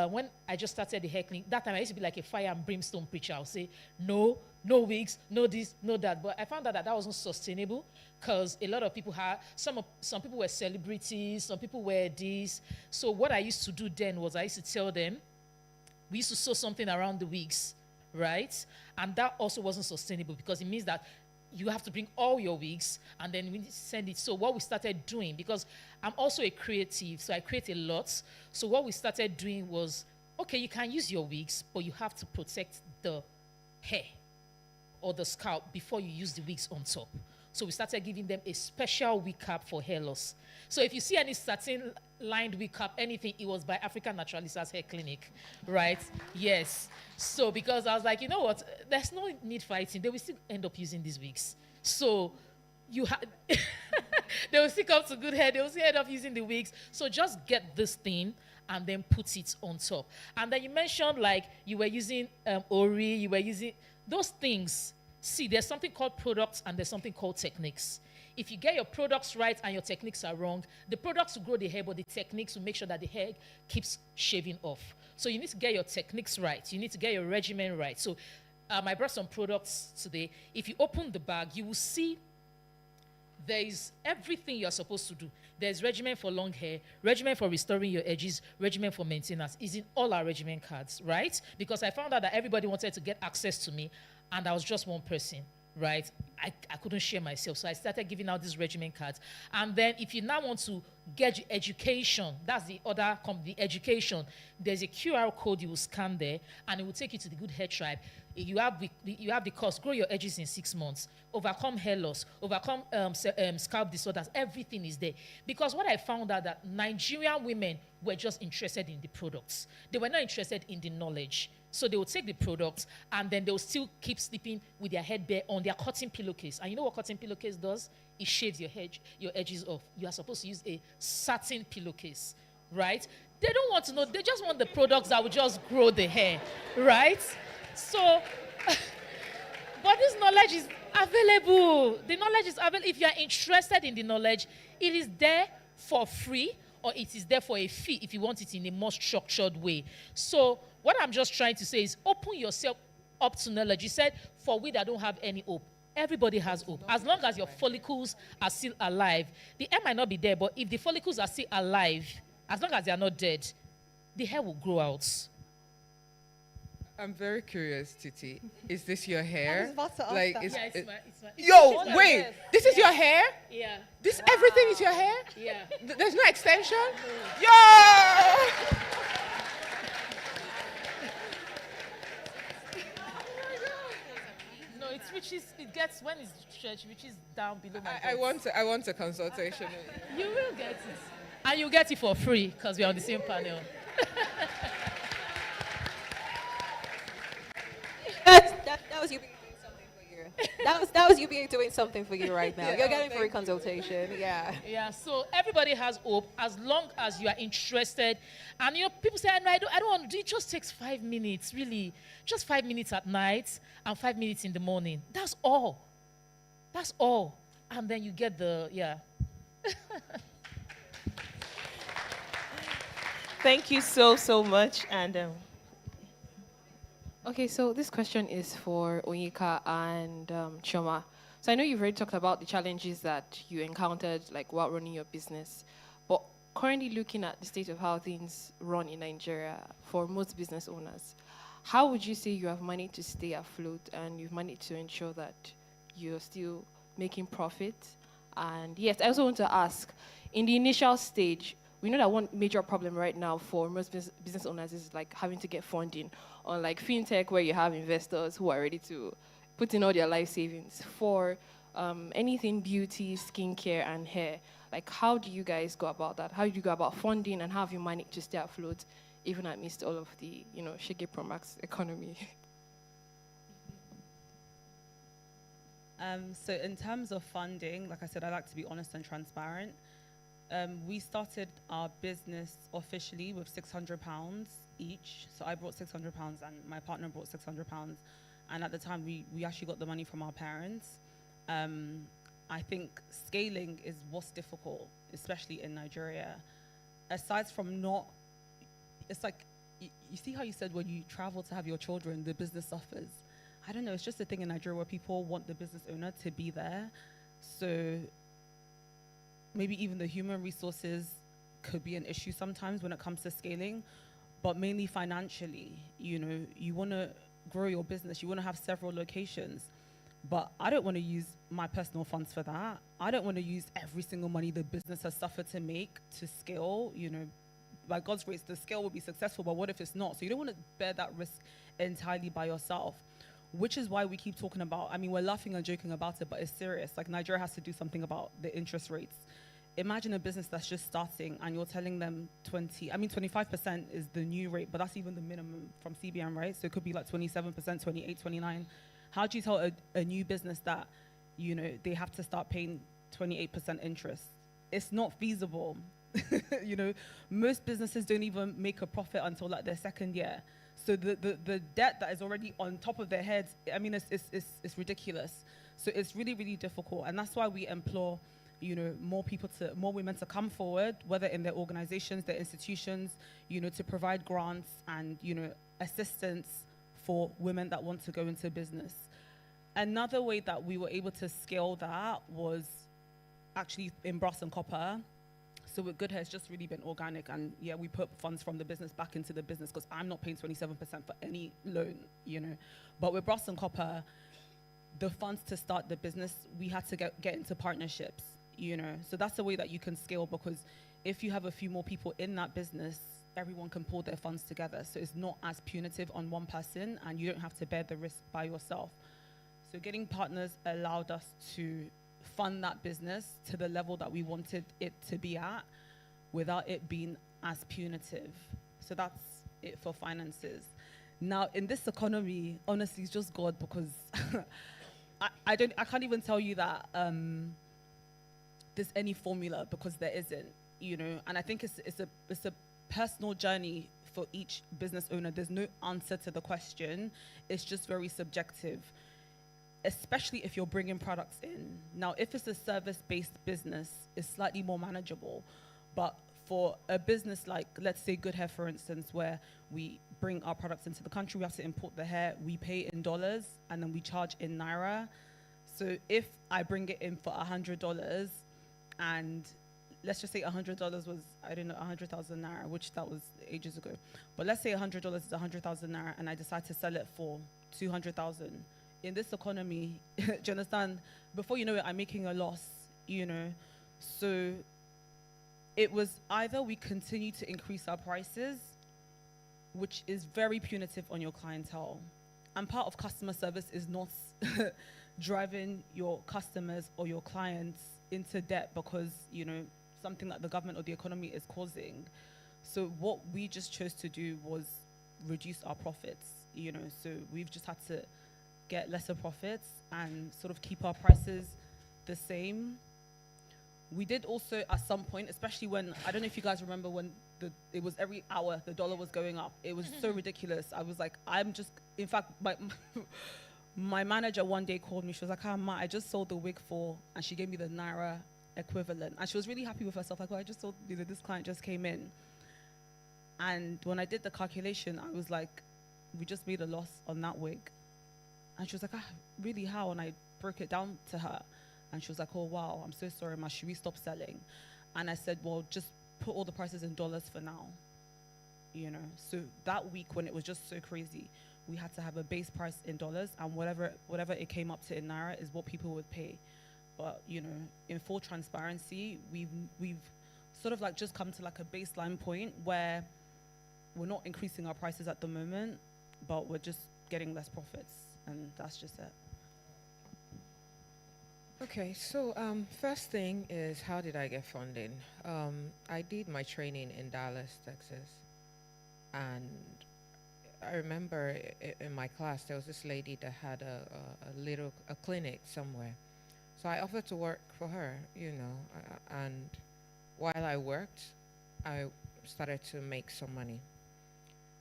[SPEAKER 6] when I just started the hair clinic, that time I used to be like a fire and brimstone preacher. I would say, no wigs, no this, no that. But I found out that wasn't sustainable, because a lot of people some people were celebrities, some people were this. So what I used to do then was I used to tell them, we used to sew something around the wigs, right? And that also wasn't sustainable, because it means that you have to bring all your wigs and then we send it. So what we started doing, because I'm also a creative, so I create a lot. So what we started doing was, okay, you can use your wigs, but you have to protect the hair or the scalp before you use the wigs on top. So we started giving them a special wig cap for hair loss. So if you see any satin lined wig cap, anything, it was by African Naturalistas Hair Clinic, right? Yes. So because I was like, you know what, there's no need fighting. They will still end up using these wigs. So they will still come to good hair. They will still end up using the wigs. So just get this thing and then put it on top. And then you mentioned like you were using ori, you were using those things. See, there's something called products and there's something called techniques. If you get your products right and your techniques are wrong, the products will grow the hair, but the techniques will make sure that the hair keeps shaving off. So you need to get your techniques right. You need to get your regimen right. So I brought some products today. If you open the bag, you will see there is everything you're supposed to do. There's regimen for long hair, regimen for restoring your edges, regimen for maintenance. Is in all our regimen cards, right? Because I found out that everybody wanted to get access to me, and I was just one person, right? I couldn't share myself, so I started giving out these regimen cards. And then if you now want to get your education, that's the other company, education, there's a QR code you will scan there, and it will take you to the Good Hair Tribe. You have the course, grow your edges in 6 months, overcome hair loss, overcome scalp disorders, everything is there. Because what I found out that Nigerian women were just interested in the products. They were not interested in the knowledge. So they will take the products and then they will still keep sleeping with their head bare on their cotton pillowcase. And you know what cotton pillowcase does? It shaves your edges off. You are supposed to use a satin pillowcase, right? They don't want to know. They just want the products that will just grow the hair, right? So, but this knowledge is available. The knowledge is available. If you are interested in the knowledge, it is there for free, or it is there for a fee if you want it in a more structured way. So what I'm just trying to say is open yourself up to knowledge. You said, for we that don't have any hope. Everybody has hope. As long as your follicles are still alive, the hair might not be there, but if the follicles are still alive, as long as they are not dead, the hair will grow out.
[SPEAKER 7] I'm very curious, Titi. Is this your hair?
[SPEAKER 3] I was about to ask
[SPEAKER 7] like,
[SPEAKER 3] that.
[SPEAKER 7] is,
[SPEAKER 6] Yeah,
[SPEAKER 7] it-
[SPEAKER 6] it's my
[SPEAKER 7] Yo,
[SPEAKER 6] it's
[SPEAKER 7] wait.
[SPEAKER 6] my
[SPEAKER 7] This is your hair?
[SPEAKER 6] Yeah.
[SPEAKER 7] This everything is your hair?
[SPEAKER 6] Yeah.
[SPEAKER 7] There's no extension? Yo!
[SPEAKER 6] No, it gets, when it's stretched, it reaches down below my
[SPEAKER 7] I want a consultation.
[SPEAKER 6] You will get it. And you'll get it for free, because we're on the same panel.
[SPEAKER 5] That was you doing something for you. that was UBA doing something for you right now.
[SPEAKER 6] Yeah,
[SPEAKER 5] You're getting
[SPEAKER 6] thank
[SPEAKER 5] free
[SPEAKER 6] you.
[SPEAKER 5] consultation. Yeah.
[SPEAKER 6] Yeah, so everybody has hope as long as you are interested. And people say, I don't want to do it. Just takes 5 minutes, really. Just 5 minutes at night and 5 minutes in the morning. That's all. That's all. And then you get yeah.
[SPEAKER 3] Thank you so much. And
[SPEAKER 11] Okay, so this question is for Onyeka and Chioma. So I know you've already talked about the challenges that you encountered, like while running your business. But currently looking at the state of how things run in Nigeria for most business owners, how would you say you have managed to stay afloat and you've managed to ensure that you're still making profit? And yes, I also want to ask, in the initial stage, we know that one major problem right now for most business owners is like having to get funding. Unlike fintech, where you have investors who are ready to put in all their life savings. For anything beauty, skincare, and hair, like how do you guys go about that? How do you go about funding, and how have you managed to stay afloat even amidst all of the, Shege Pro Max economy?
[SPEAKER 9] So in terms of funding, like I said, I like to be honest and transparent. We started our business officially with £600 each. So I brought £600 and my partner brought £600. And at the time, we actually got the money from our parents. I think scaling is what's difficult, especially in Nigeria. Aside from it's like, you see how you said when you travel to have your children, the business suffers. I don't know, it's just a thing in Nigeria where people want the business owner to be there. So maybe even the human resources could be an issue sometimes when it comes to scaling, but mainly financially. You want to grow your business, you want to have several locations, but I don't want to use my personal funds for that. I don't want to use every single money the business has suffered to make to scale. By God's grace, the scale will be successful, but what if it's not? So you don't want to bear that risk entirely by yourself, which is why we keep talking about, we're laughing and joking about it, but it's serious. Like, Nigeria has to do something about the interest rates. Imagine a business that's just starting and you're telling them 25% is the new rate, but that's even the minimum from CBN, right? So it could be like 27%, 28, 29. How do you tell a new business that, they have to start paying 28% interest? It's not feasible. Most businesses don't even make a profit until like their second year. So the debt that is already on top of their heads, it's ridiculous. So it's really, really difficult. And that's why we implore more women to come forward, whether in their organizations, their institutions, to provide grants and, assistance for women that want to go into business. Another way that we were able to scale that was actually in brass and copper. So with Good Hair, it's just really been organic. And yeah, we put funds from the business back into the business because I'm not paying 27% for any loan, But with brass and copper, the funds to start the business, we had to get into partnerships. So that's the way that you can scale, because if you have a few more people in that business, everyone can pull their funds together. So it's not as punitive on one person and you don't have to bear the risk by yourself. So getting partners allowed us to fund that business to the level that we wanted it to be at without it being as punitive. So that's it for finances. Now, in this economy, honestly, it's just God, because I can't even tell you that there's any formula, because there isn't, and I think it's a personal journey for each business owner. There's no answer to the question. It's just very subjective, especially if you're bringing products in. Now, if it's a service-based business, it's slightly more manageable, but for a business like, let's say, Good Hair, for instance, where we bring our products into the country, we have to import the hair, we pay in dollars, and then we charge in Naira. So if I bring it in for $100, and let's just say $100 was, 100,000 Naira, which that was ages ago. But let's say $100 is 100,000 Naira, and I decide to sell it for 200,000. In this economy, do you understand? Before you know it, I'm making a loss, So it was either we continue to increase our prices, which is very punitive on your clientele. And part of customer service is not driving your customers or your clients into debt because, something that the government or the economy is causing. So what we just chose to do was reduce our profits, So we've just had to get lesser profits and sort of keep our prices the same. We did also at some point, especially when, I don't know if you guys remember when it was every hour the dollar was going up. It was so ridiculous. I was like, in fact, my manager one day called me. She was like, Ma, I just sold the wig and she gave me the Naira equivalent. And she was really happy with herself. Like, I just sold, this client just came in. And when I did the calculation, I was like, we just made a loss on that wig. And she was like, really, how? And I broke it down to her. And she was like, oh, wow, I'm so sorry, Ma, should we stop selling? And I said, well, just put all the prices in dollars for now. So that week when it was just so crazy, we had to have a base price in dollars, and whatever it came up to in Naira is what people would pay. But, in full transparency, we've sort of like just come to like a baseline point where we're not increasing our prices at the moment, but we're just getting less profits, and that's just it.
[SPEAKER 7] Okay, so first thing is, how did I get funding? I did my training in Dallas, Texas, and I remember in my class there was this lady that had a clinic somewhere, so I offered to work for her, and while I worked, I started to make some money.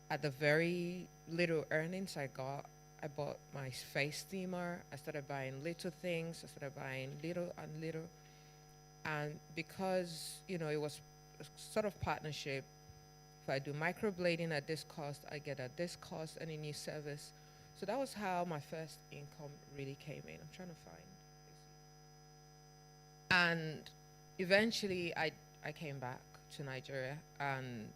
[SPEAKER 7] At the very little earnings I got, I bought my face steamer. I started buying little things. I started buying little and little. And because, it was a sort of partnership, if I do microblading at this cost, I get at this cost any new service. So that was how my first income really came in. I'm trying to find. And eventually I came back to Nigeria, and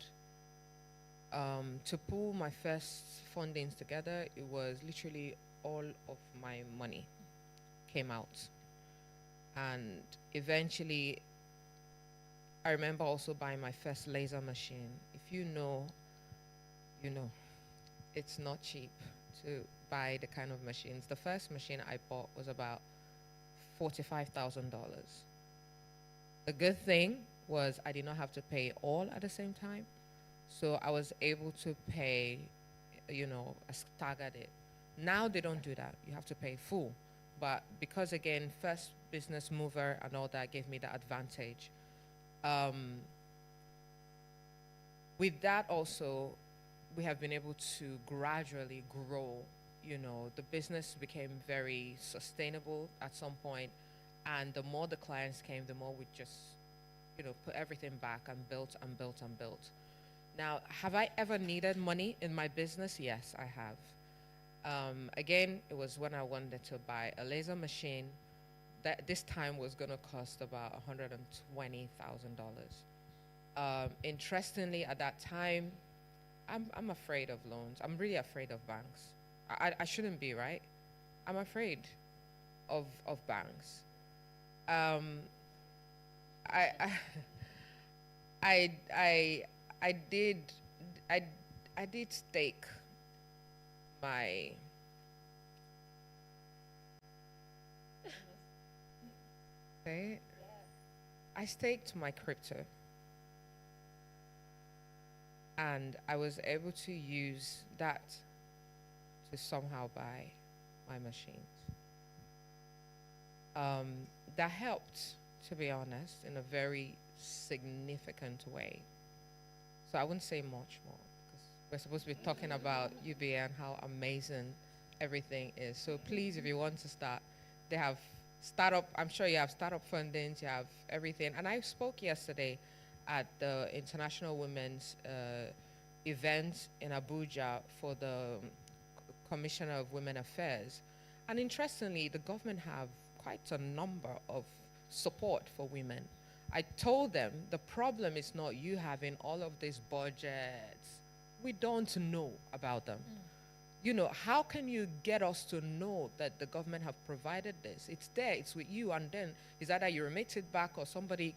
[SPEAKER 7] to pull my first fundings together, it was literally all of my money came out. And eventually, I remember also buying my first laser machine. If you know, it's not cheap to buy the kind of machines. The first machine I bought was about $45,000. The good thing was I did not have to pay all at the same time. So I was able to pay, I staggered it. Now they don't do that. You have to pay full. But because, again, first business mover and all that gave me the advantage. With that also, we have been able to gradually grow. The business became very sustainable at some point. And the more the clients came, the more we just, put everything back and built and built and built. Now, have I ever needed money in my business? Yes, I have. Again, it was when I wanted to buy a laser machine that this time was going to cost about $120,000. Interestingly, at that time, I'm afraid of loans. I'm really afraid of banks. I shouldn't be, right? I'm afraid of banks. I did stake my I staked my crypto, and I was able to use that to somehow buy my machines. That helped, to be honest, in a very significant way. So I wouldn't say much more, because we're supposed to be talking about UBA and how amazing everything is. So please, if you want to start, they have startup, I'm sure you have startup fundings, you have everything. And I spoke yesterday at the International Women's event in Abuja for the Commissioner of Women Affairs. And interestingly, the government have quite a number of support for women. I told them the problem is not you having all of these budgets. We don't know about them. How can you get us to know that the government have provided this? It's there, it's with you, and then it's either you remit it back or somebody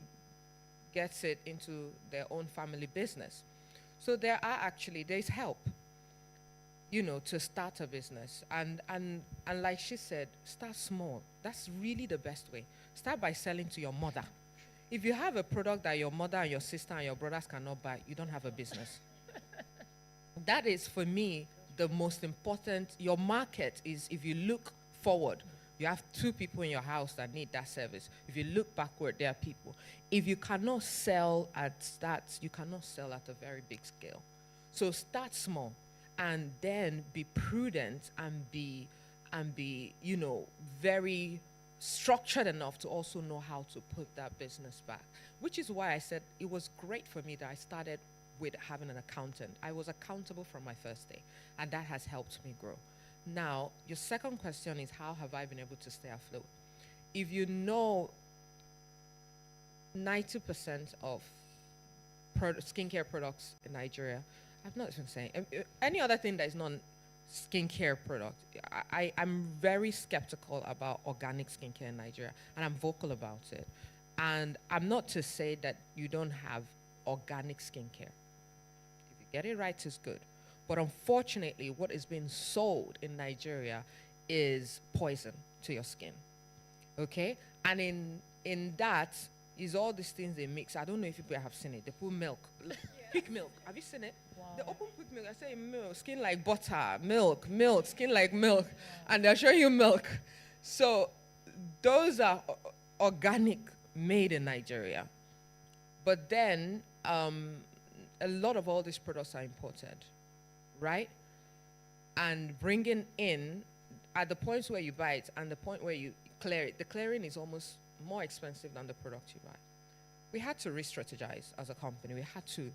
[SPEAKER 7] gets it into their own family business. So there's help, to start a business. And like she said, start small. That's really the best way. Start by selling to your mother. If you have a product that your mother and your sister and your brothers cannot buy, you don't have a business. That is, for me, the most important, your market is, if you look forward, you have 2 people in your house that need that service. If you look backward, there are people. If you cannot sell at that, you cannot sell at a very big scale. So start small, and then be prudent and be, you know, very structured enough to also know how to put that business back. Which is why I said it was great for me that I started with having an accountant. I was accountable from my first day, and that has helped me grow. Now, your second question is, how have I been able to stay afloat? If you know 90% of skincare products in Nigeria, I'm not even saying, any other thing that is not skincare product, I'm very skeptical about organic skincare in Nigeria, and I'm vocal about it. And I'm not to say that you don't have organic skincare. If you get it right, it's good. But unfortunately, what is being sold in Nigeria is poison to your skin. Okay? And in that is all these things they mix. I don't know if people have seen it. They put milk. Pig milk. Have you seen it? Wow. They open pig milk. I say milk, skin like butter, milk, skin like milk. And they'll show you milk. So those are organic, made in Nigeria. But then a lot of all these products are imported, right? And bringing in, at the points where you buy it and the point where you clear it, the clearing is almost more expensive than the product you buy. We had to re-strategize as a company. We had to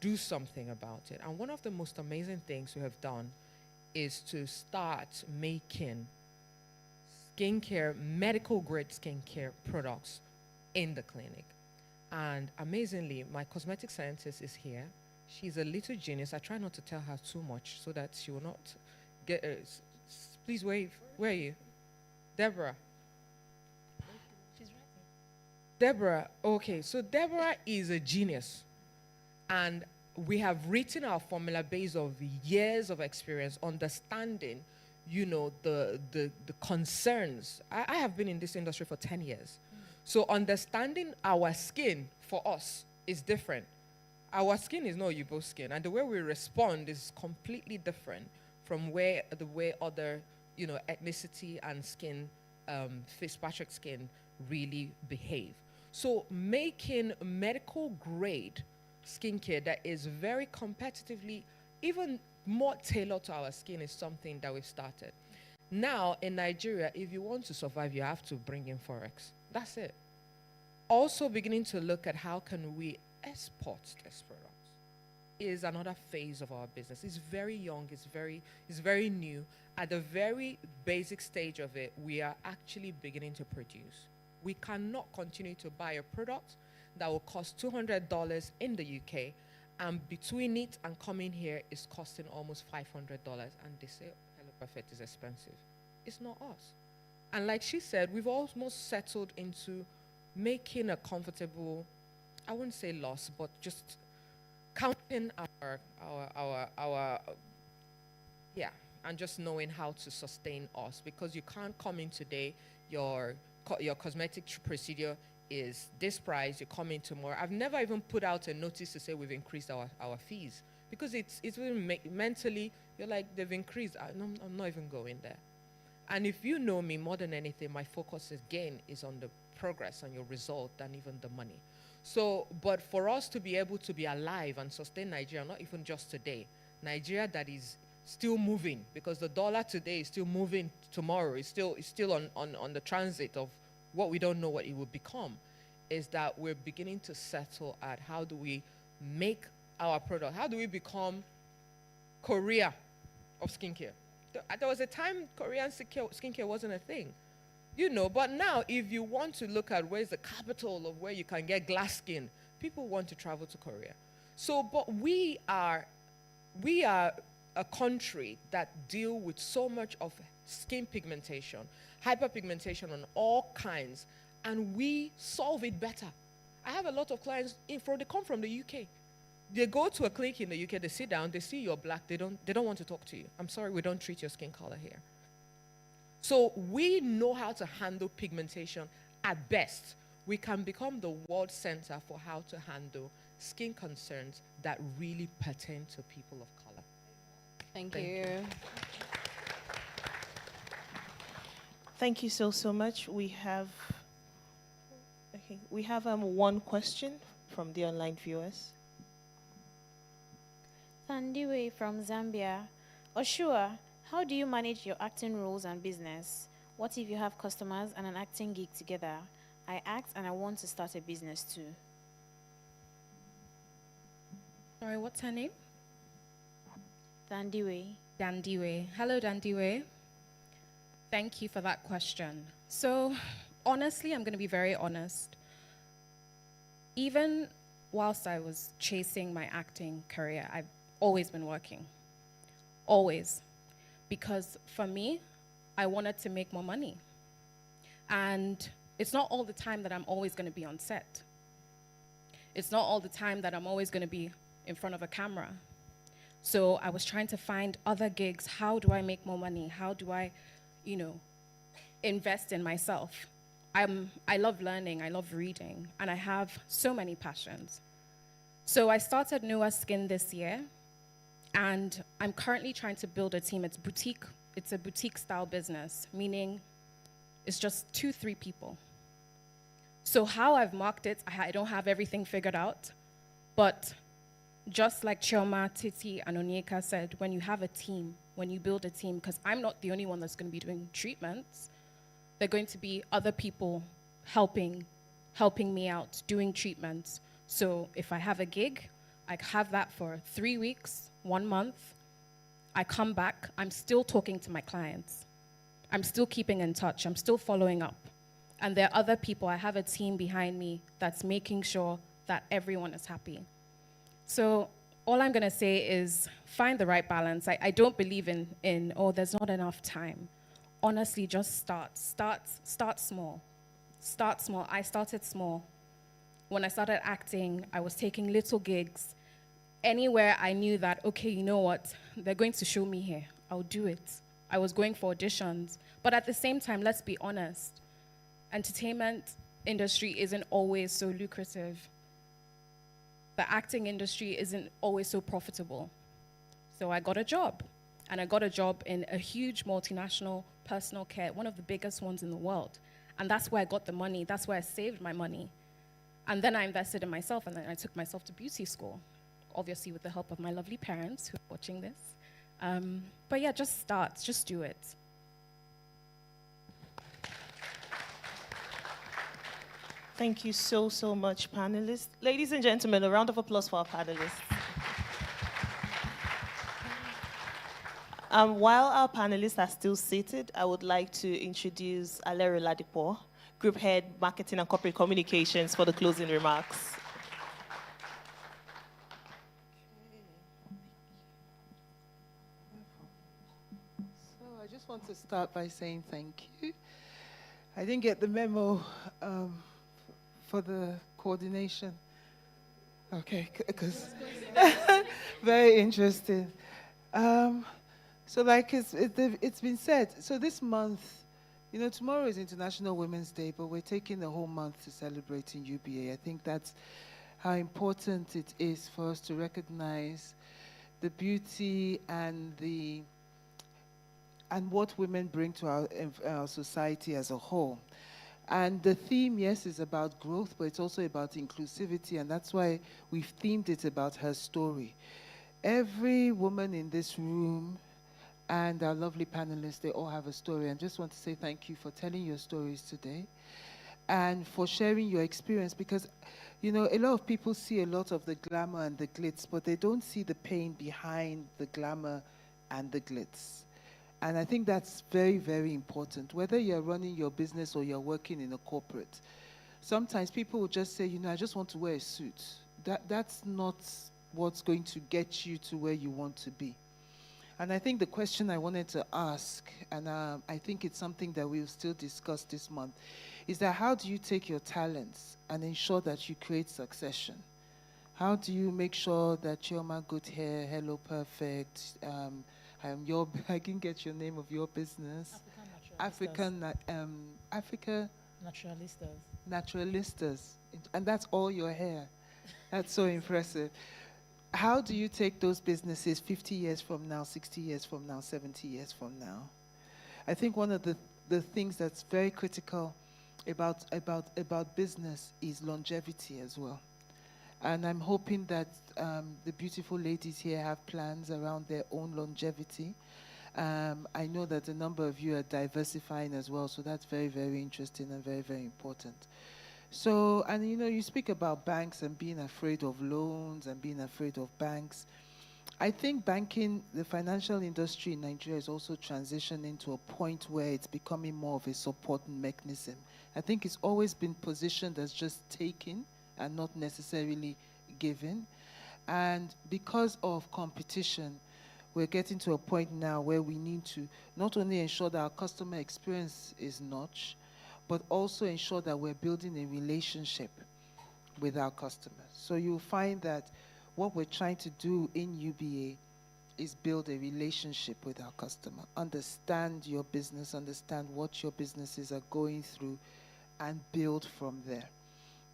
[SPEAKER 7] do something about it. And one of the most amazing things we have done is to start making skincare, medical grade skincare products in the clinic. And amazingly, my cosmetic scientist is here. She's a little genius. I try not to tell her too much so that she will not get, please wave. Where are you? Deborah.
[SPEAKER 6] She's writing.
[SPEAKER 7] Deborah, okay, so Deborah is a genius. And we have written our formula based on years of experience, understanding, you know, the concerns. I have been in this industry for 10 years. So understanding our skin for us is different. Our skin is not UBA skin, and the way we respond is completely different from the way other, you know, ethnicity and skin, Fitzpatrick skin really behave. So making medical grade skincare that is very competitively, even more tailored to our skin is something that we've started. Now, in Nigeria, if you want to survive, you have to bring in Forex. That's it. Also beginning to look at how can we export this product is another phase of our business. It's very young, it's very new. At the very basic stage of it, we are actually beginning to produce. We cannot continue to buy a product that will cost $200 in the UK, and between it and coming here is costing almost $500, and they say, Hello Perfect is expensive. It's not us. And like she said, we've almost settled into making a comfortable, I wouldn't say loss, but just counting and just knowing how to sustain us, because you can't come in today, your cosmetic procedure is this price, you come in tomorrow. I've never even put out a notice to say we've increased our fees, because it's really mentally, you're like, they've increased, I'm not even going there. And if you know me more than anything, my focus again is on the progress and your result than even the money. So, but for us to be able to be alive and sustain Nigeria, not even just today, Nigeria that is still moving, because the dollar today is still moving tomorrow, it's still on the transit of what we don't know what it will become, is that we're beginning to settle at how do we make our product, how do we become Korea of skincare. There was a time Korean skincare wasn't a thing, you know, but now if you want to look at where's the capital of where you can get glass skin, people want to travel to Korea. So, but we are a country that deal with so much of skin pigmentation, hyperpigmentation on all kinds, and we solve it better. I have a lot of clients, they come from the UK. They go to a clinic in the UK, they sit down, they see you're black, they don't want to talk to you. I'm sorry, we don't treat your skin color here. So we know how to handle pigmentation at best. We can become the world center for how to handle skin concerns that really pertain to people of color.
[SPEAKER 5] Thank you.
[SPEAKER 3] Thank you so much. We have one question from the online viewers.
[SPEAKER 4] Tandiwe from Zambia. Oshuwa, how do you manage your acting roles and business? What if you have customers and an acting gig together? I act and I want to start a business too.
[SPEAKER 8] Sorry, what's her name?
[SPEAKER 4] Tandiwe.
[SPEAKER 8] Dandiwe. Hello, Dandiwe. Thank you for that question. So, honestly, I'm going to be very honest. Even whilst I was chasing my acting career, I've always been working. Always. Because for me, I wanted to make more money. And it's not all the time that I'm always going to be on set. It's not all the time that I'm always going to be in front of a camera. So I was trying to find other gigs. How do I make more money? How do I, invest in myself? I love learning, I love reading, and I have so many passions. So I started Newer Skin this year, and I'm currently trying to build a team. It's a boutique style business, meaning it's just 2-3 people. So how I've marked it, I don't have everything figured out, but just like Chioma, Titi, and Onyeka said, when you have a team, when you build a team, because I'm not the only one that's going to be doing treatments, there are going to be other people helping me out, doing treatments. So if I have a gig, I have that for 3 weeks, 1 month. I come back, I'm still talking to my clients. I'm still keeping in touch, I'm still following up. And there are other people, I have a team behind me that's making sure that everyone is happy. So all I'm gonna say is find the right balance. I don't believe in there's not enough time. Honestly, just start small. Start small. I started small. When I started acting, I was taking little gigs. Anywhere I knew that, okay, you know what, they're going to show me here, I'll do it. I was going for auditions. But at the same time, let's be honest, entertainment industry isn't always so lucrative. The acting industry isn't always so profitable. So I got a job. And I got a job in a huge multinational personal care, one of the biggest ones in the world. And that's where I got the money. That's where I saved my money. And then I invested in myself, and then I took myself to beauty school, obviously with the help of my lovely parents who are watching this. But yeah, just start, just do it.
[SPEAKER 3] Thank you so much, panelists. Ladies and gentlemen, a round of applause for our panelists. While our panelists are still seated, I would like to introduce Alero Ladipo, Group Head, Marketing and Corporate Communications, for the closing remarks.
[SPEAKER 12] So I just want to start by saying thank you. I didn't get the memo for the coordination. Okay, because very interesting. So like it's been said, so this month, tomorrow is International Women's Day, but we're taking the whole month to celebrate in UBA. I think that's how important it is for us to recognize the beauty and what women bring to our society as a whole. And the theme, yes, is about growth, but it's also about inclusivity, and that's why we've themed it about her story. Every woman in this room and our lovely panelists, they all have a story. I just want to say thank you for telling your stories today and for sharing your experience, because, a lot of people see a lot of the glamour and the glitz, but they don't see the pain behind the glamour and the glitz. And I think that's very, very important. Whether you're running your business or you're working in a corporate, sometimes people will just say, I just want to wear a suit. That's not what's going to get you to where you want to be. And I think the question I wanted to ask, and I think it's something that we'll still discuss this month, is that how do you take your talents and ensure that you create succession? How do you make sure that Chioma Good Hair, Hello Perfect, I can get your name of your business. Africa Naturalistas. And that's all your hair. That's so impressive. how do you take those businesses 50 years from now, 60 years from now, 70 years from now? I think one of the things that's very critical about business is longevity as well. And I'm hoping that the beautiful ladies here have plans around their own longevity. I know that a number of you are diversifying as well, so that's very, very interesting and very, very important. So, and you know, you speak about banks and being afraid of loans and being afraid of banks. I think banking, the financial industry in Nigeria is also transitioning to a point where it's becoming more of a support mechanism. I think it's always been positioned as just taking and not necessarily given. And because of competition, we're getting to a point now where we need to not only ensure that our customer experience is notch, but also ensure that we're building a relationship with our customers. So you'll find that what we're trying to do in UBA is build a relationship with our customer, understand your business, understand what your businesses are going through, and build from there.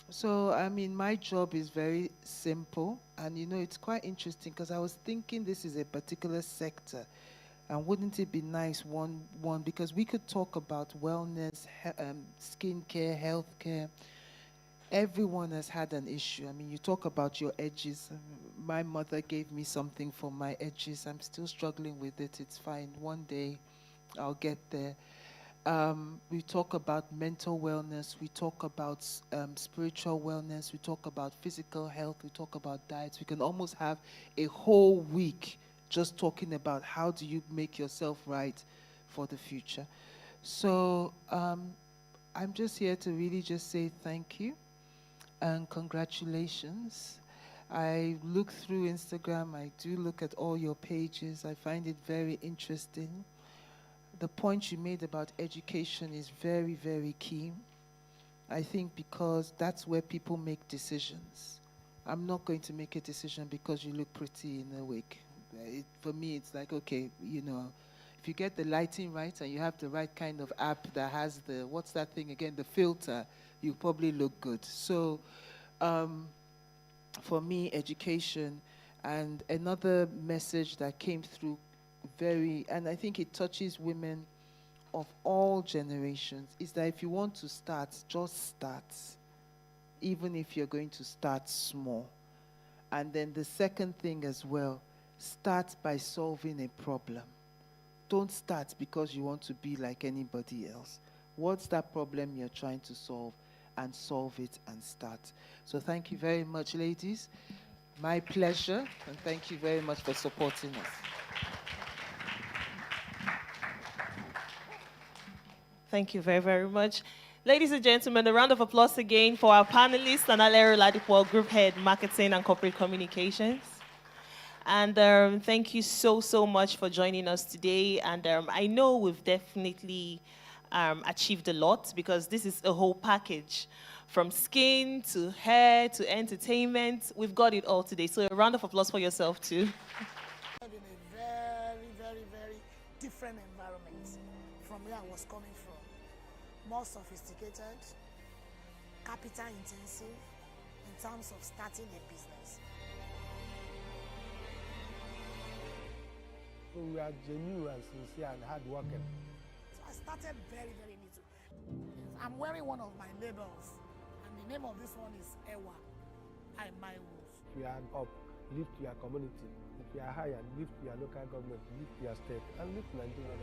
[SPEAKER 12] So, I mean, my job is very simple, and you know, it's quite interesting because I was thinking this is a particular sector. And wouldn't it be nice, because we could talk about wellness, skincare, healthcare. Everyone has had an issue. I mean, you talk about your edges. My mother gave me something for my edges. I'm still struggling with it. It's fine. One day I'll get there. We talk about mental wellness. We talk about spiritual wellness. We talk about physical health. We talk about diets. We can almost have a whole week just talking about how do you make yourself right for the future. So I'm just here to really just say thank you and congratulations. I look through Instagram. I do look at all your pages. I find it very interesting. The point you made about education is very, very key. I think because that's where people make decisions. I'm not going to make a decision because you look pretty in a wig. For me, it's like, okay, you know, if you get the lighting right and you have the right kind of app that has the, what's that thing again, the filter, you probably look good. So for me, education, and another message that came through and I think it touches women of all generations, is that if you want to start, just start, even if you're going to start small. And then the second thing as well, start by solving a problem. Don't start because you want to be like anybody else. What's that problem you're trying to solve? And solve it and start. So thank you very much, ladies. My pleasure, and thank you very much for supporting us.
[SPEAKER 3] Thank you very, very much. Ladies and gentlemen, a round of applause again for our panelists, Analero Ladipo, Group Head, Marketing and Corporate Communications. And thank you so, so much for joining us today. And I know we've definitely achieved a lot because this is a whole package. From skin to hair to entertainment, we've got it all today. So a round of applause for yourself too.
[SPEAKER 1] In a very, very, very different environment from where I was coming from. More sophisticated, capital intensive in terms of starting a business.
[SPEAKER 2] So we are genuine and sincere and hardworking.
[SPEAKER 1] So I started very, very little. I'm wearing one of my labels, and the name of this one is Ewa, my Wolf.
[SPEAKER 2] If you are up, lift your community. If you are higher, lift your local government, lift your state, and lift Nigeria.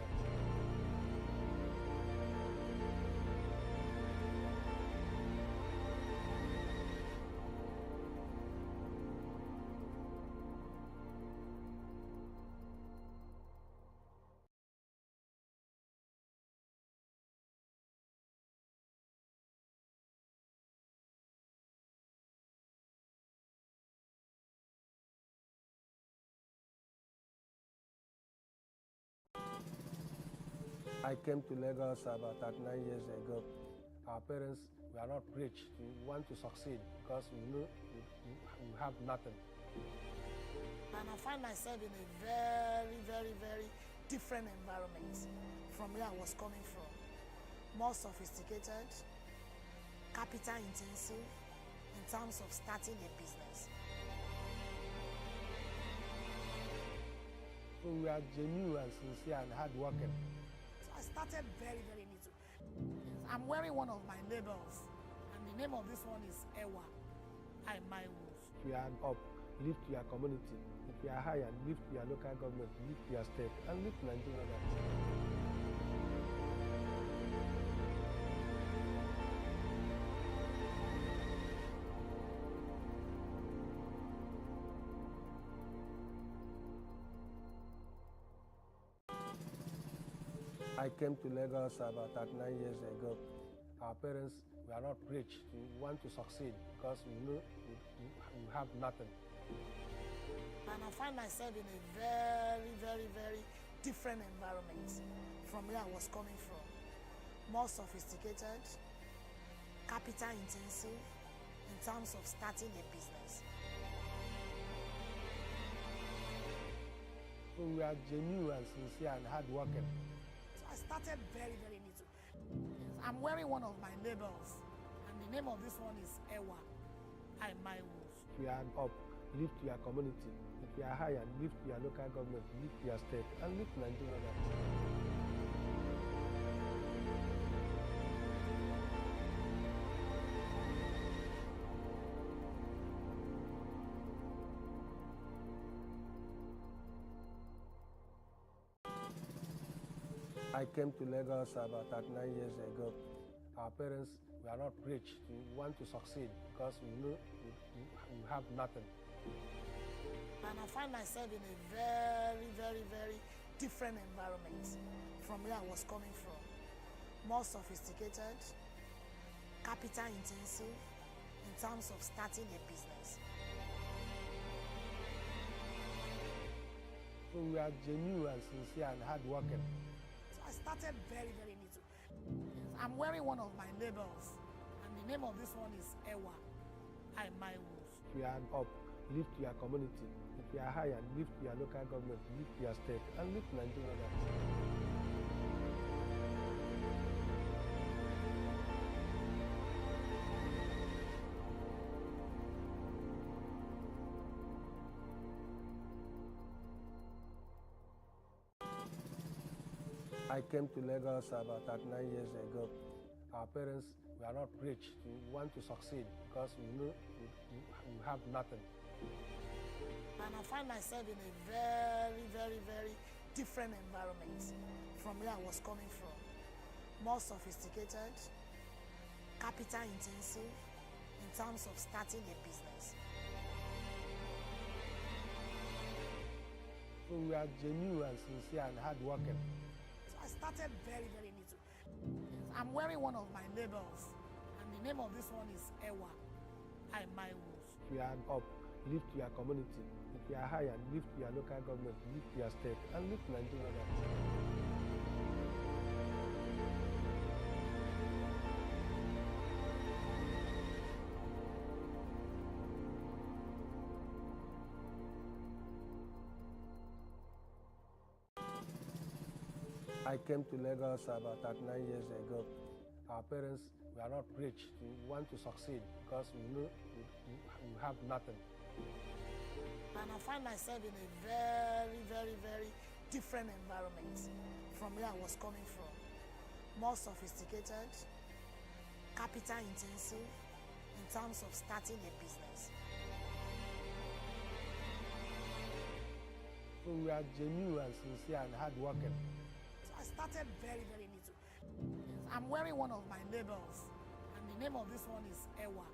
[SPEAKER 2] I came to Lagos about 39 years ago. Our parents were not rich. We want to succeed because we know we have nothing.
[SPEAKER 1] And I find myself in a very, very, very different environment from where I was coming from. More sophisticated, capital intensive in terms of starting a business.
[SPEAKER 2] We are genuine and sincere and hardworking.
[SPEAKER 1] So I started very, very little. I'm wearing one of my labels, and the name of this one is Ewa. My Wolf.
[SPEAKER 2] We are up, live to your community. If you are higher, live to your local government, live to your state, and live to Nigeria. I came to Lagos about 39 years ago. Our parents were not rich. We want to succeed because we know we have nothing.
[SPEAKER 1] And I find myself in a very, very, very different environment from where I was coming from. More sophisticated, capital intensive in terms of starting a business.
[SPEAKER 2] We are genuine and sincere and hardworking.
[SPEAKER 1] So I started very, very little. I'm wearing one of my labels, and the name of this one is Ewa. My Wolf.
[SPEAKER 2] We are up, live to your community. If you are higher, live to your local government, live to your state, and live to Nigeria. I came to Lagos about 39 years ago. Our parents were not rich. We want to succeed because we know we have nothing.
[SPEAKER 1] And I find myself in a very, very, very different environment from where I was coming from. More sophisticated, capital intensive in terms of starting a business.
[SPEAKER 2] We are genuine and sincere and hardworking.
[SPEAKER 1] So I started very, very little. I'm wearing one of my labels, and the name of this one is Ewa. My Wolf.
[SPEAKER 2] We are up, live to your community. If you are higher, live to your local government, live to your state, and live to Nigeria. I came to Lagos about 39 years ago. Our parents were not rich. We want to succeed because we know we have nothing.
[SPEAKER 1] And I find myself in a very, very, very different environment from where I was coming from. More sophisticated, capital intensive in terms of starting a business.
[SPEAKER 2] We are genuine and sincere and hardworking.
[SPEAKER 1] So I started very, very little. I'm wearing one of my labels, and the name of this one is Ewa. My Wolf.
[SPEAKER 2] We are up, live to your community. If you are higher, live to your local government, live to your state, and live to Nigeria. I came to Lagos about 39 years ago. Our parents were not rich. We want to succeed because we know we have nothing.
[SPEAKER 1] And I find myself in a very, very, very different environment from where I was coming from. More sophisticated, capital intensive in terms of starting a business.
[SPEAKER 2] We are genuine and sincere and hardworking.
[SPEAKER 1] So I started very, very little. I'm wearing one of my labels, and the name of this one is Ewa.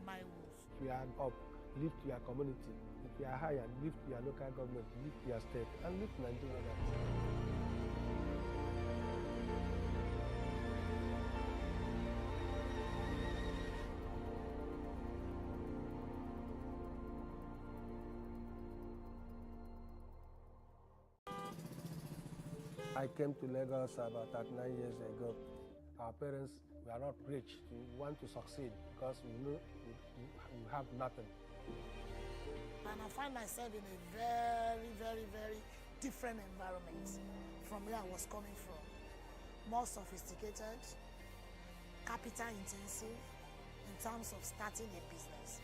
[SPEAKER 1] My Wolf.
[SPEAKER 2] We are up, live to your community. If you are higher, live to your local government, live to your state, and live to Nigeria. I came to Lagos about 39 years ago. Our parents were not rich. We want to succeed because we know we have nothing.
[SPEAKER 1] And I find myself in a very, very, very different environment from where I was coming from. More sophisticated, capital intensive in terms of starting a business.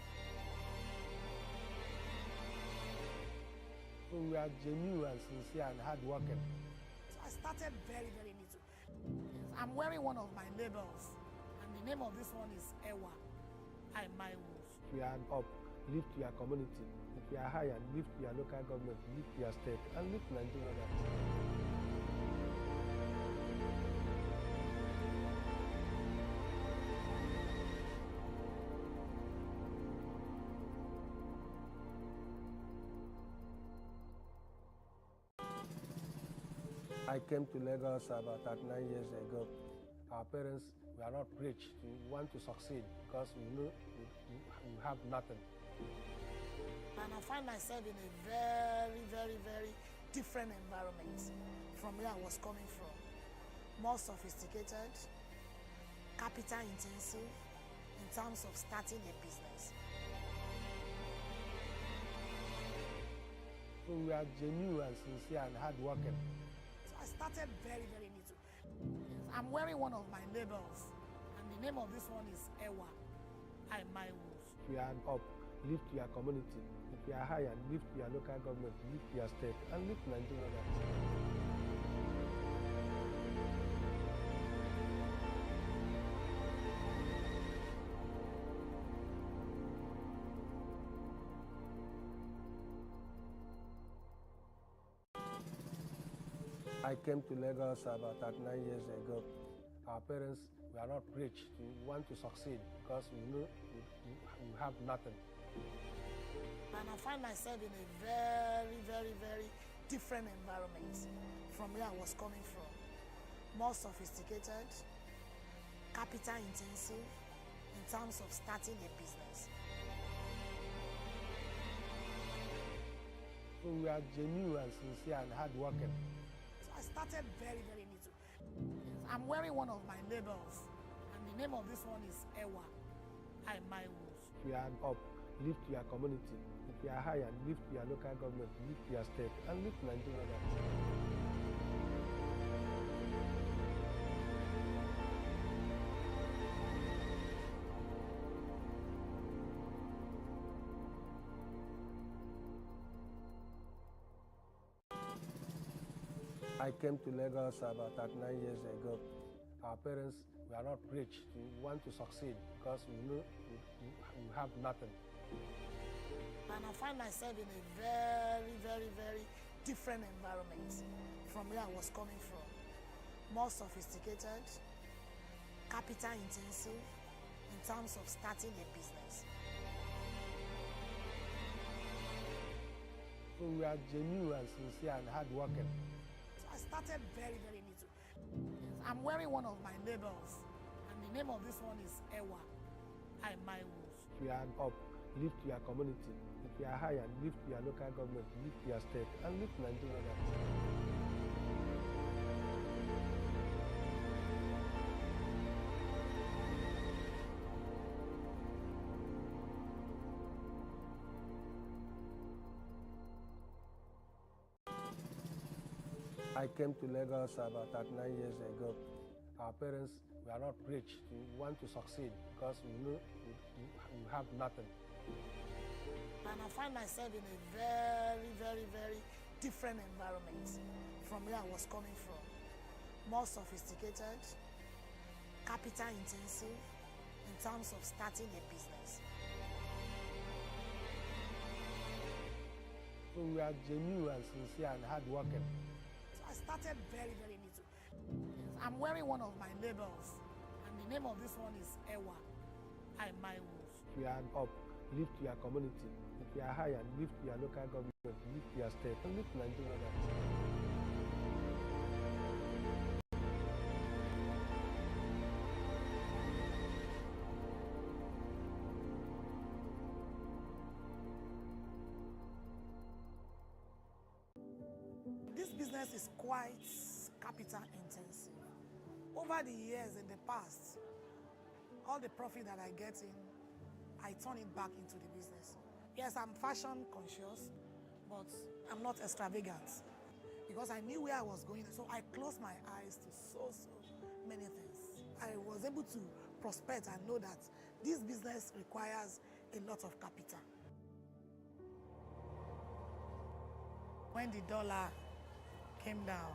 [SPEAKER 2] So we are genuine and sincere and hardworking.
[SPEAKER 1] So I started very, very little. I'm wearing one of my labels, and the name of this one is Ewa.
[SPEAKER 2] If you are up, lift your community. If you are higher, lift your local government, lift your state, and lift Nigeria. I came to Lagos about 39 years ago. Our parents were not rich. We want to succeed because we know we have nothing.
[SPEAKER 1] And I find myself in a very, very, very different environment from where I was coming from. More sophisticated, capital intensive in terms of starting a business.
[SPEAKER 2] So we are genuine and sincere and hardworking.
[SPEAKER 1] So I started very, very little. I'm wearing one of my labels, and the name of this one is Ewa.
[SPEAKER 2] If you are up, lift your community. If you are higher, lift your local government, lift your state, and lift Nigeria. I came to Lagos about 39 years ago. Our parents were not rich. We want to succeed because we know we have nothing.
[SPEAKER 1] And I find myself in a very, very, very different environment from where I was coming from. More sophisticated, capital intensive in terms of starting a business.
[SPEAKER 2] So we are genuine and sincere and hardworking.
[SPEAKER 1] So I started very, very little. I'm wearing one of my labels, and the name of this one is Ewa.
[SPEAKER 2] If you are up, lift your community. If you are higher, lift your local government, lift your state, and lift Nigeria. I came to Lagos about 39 years ago. Our parents were not rich. We want to succeed because we know we have nothing.
[SPEAKER 1] And I find myself in a very, very, very different environment from where I was coming from. More sophisticated, capital intensive in terms of starting a business.
[SPEAKER 2] So we are genuine and sincere and hardworking.
[SPEAKER 1] So I started very, very little. I'm wearing one of my labels, and the name of this one is Ewa.
[SPEAKER 2] If you are up, lift your community. If you are higher, lift your local government, lift your state, and lift Nigeria. I came to Lagos about 39 years ago. Our parents were not rich. We want to succeed because we know we have nothing.
[SPEAKER 1] And I find myself in a very, very, very different environment from where I was coming from. More sophisticated, capital intensive in terms of starting a business.
[SPEAKER 2] So we are genuine and sincere and hardworking.
[SPEAKER 1] So I started very, very little. I'm wearing one of my labels, and the name of this one is Ewa.
[SPEAKER 2] If you are up, lift your community. If you are higher, lift your local government, lift your state, and lift Nigeria.
[SPEAKER 1] This business is quite capital intensive. Over the years in the past, all the profit that I get in, I turn it back into the business. Yes, I'm fashion conscious, but I'm not extravagant because I knew where I was going. So I closed my eyes to so many things. I was able to prospect and know that this business requires a lot of capital. when the dollar came down,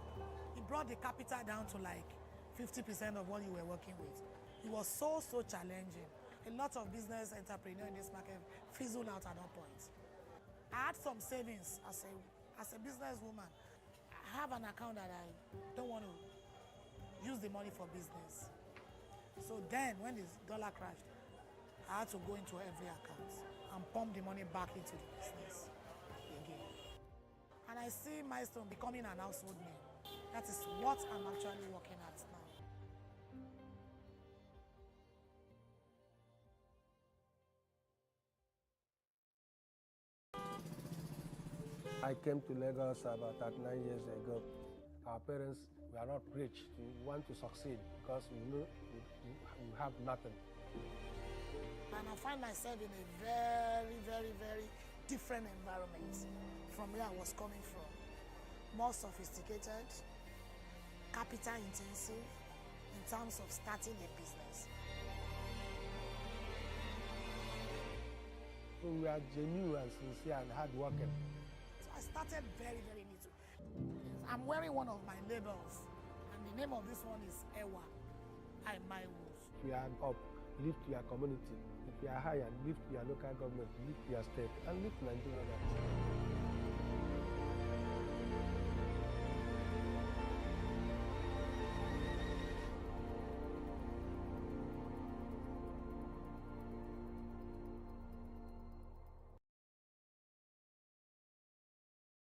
[SPEAKER 1] it brought the capital down to like 50% of what you were working with. It was so challenging. A lot of business entrepreneurs in this market fizzled out at that point. I had some savings as a businesswoman. I have an account that I don't want to use the money for business. So then, when the dollar crashed, I had to go into every account and pump the money back into the business again. And I see Milestone becoming an household name. That is what I'm actually working at now.
[SPEAKER 2] I came to Lagos about 39 years ago. Our parents were not rich. We want to succeed because we know we have nothing.
[SPEAKER 1] And I find myself in a very, very, very different environment from where I was coming from. More sophisticated, capital intensive in terms of starting a business.
[SPEAKER 2] We are genuine and sincere and hardworking.
[SPEAKER 1] So I started very, very little. I'm wearing one of my labels, and the name of this one is Ewa. Michael-Ugwu.
[SPEAKER 2] If you are up, lift your community. If you are higher, lift your local government, lift your state, and lift Nigeria.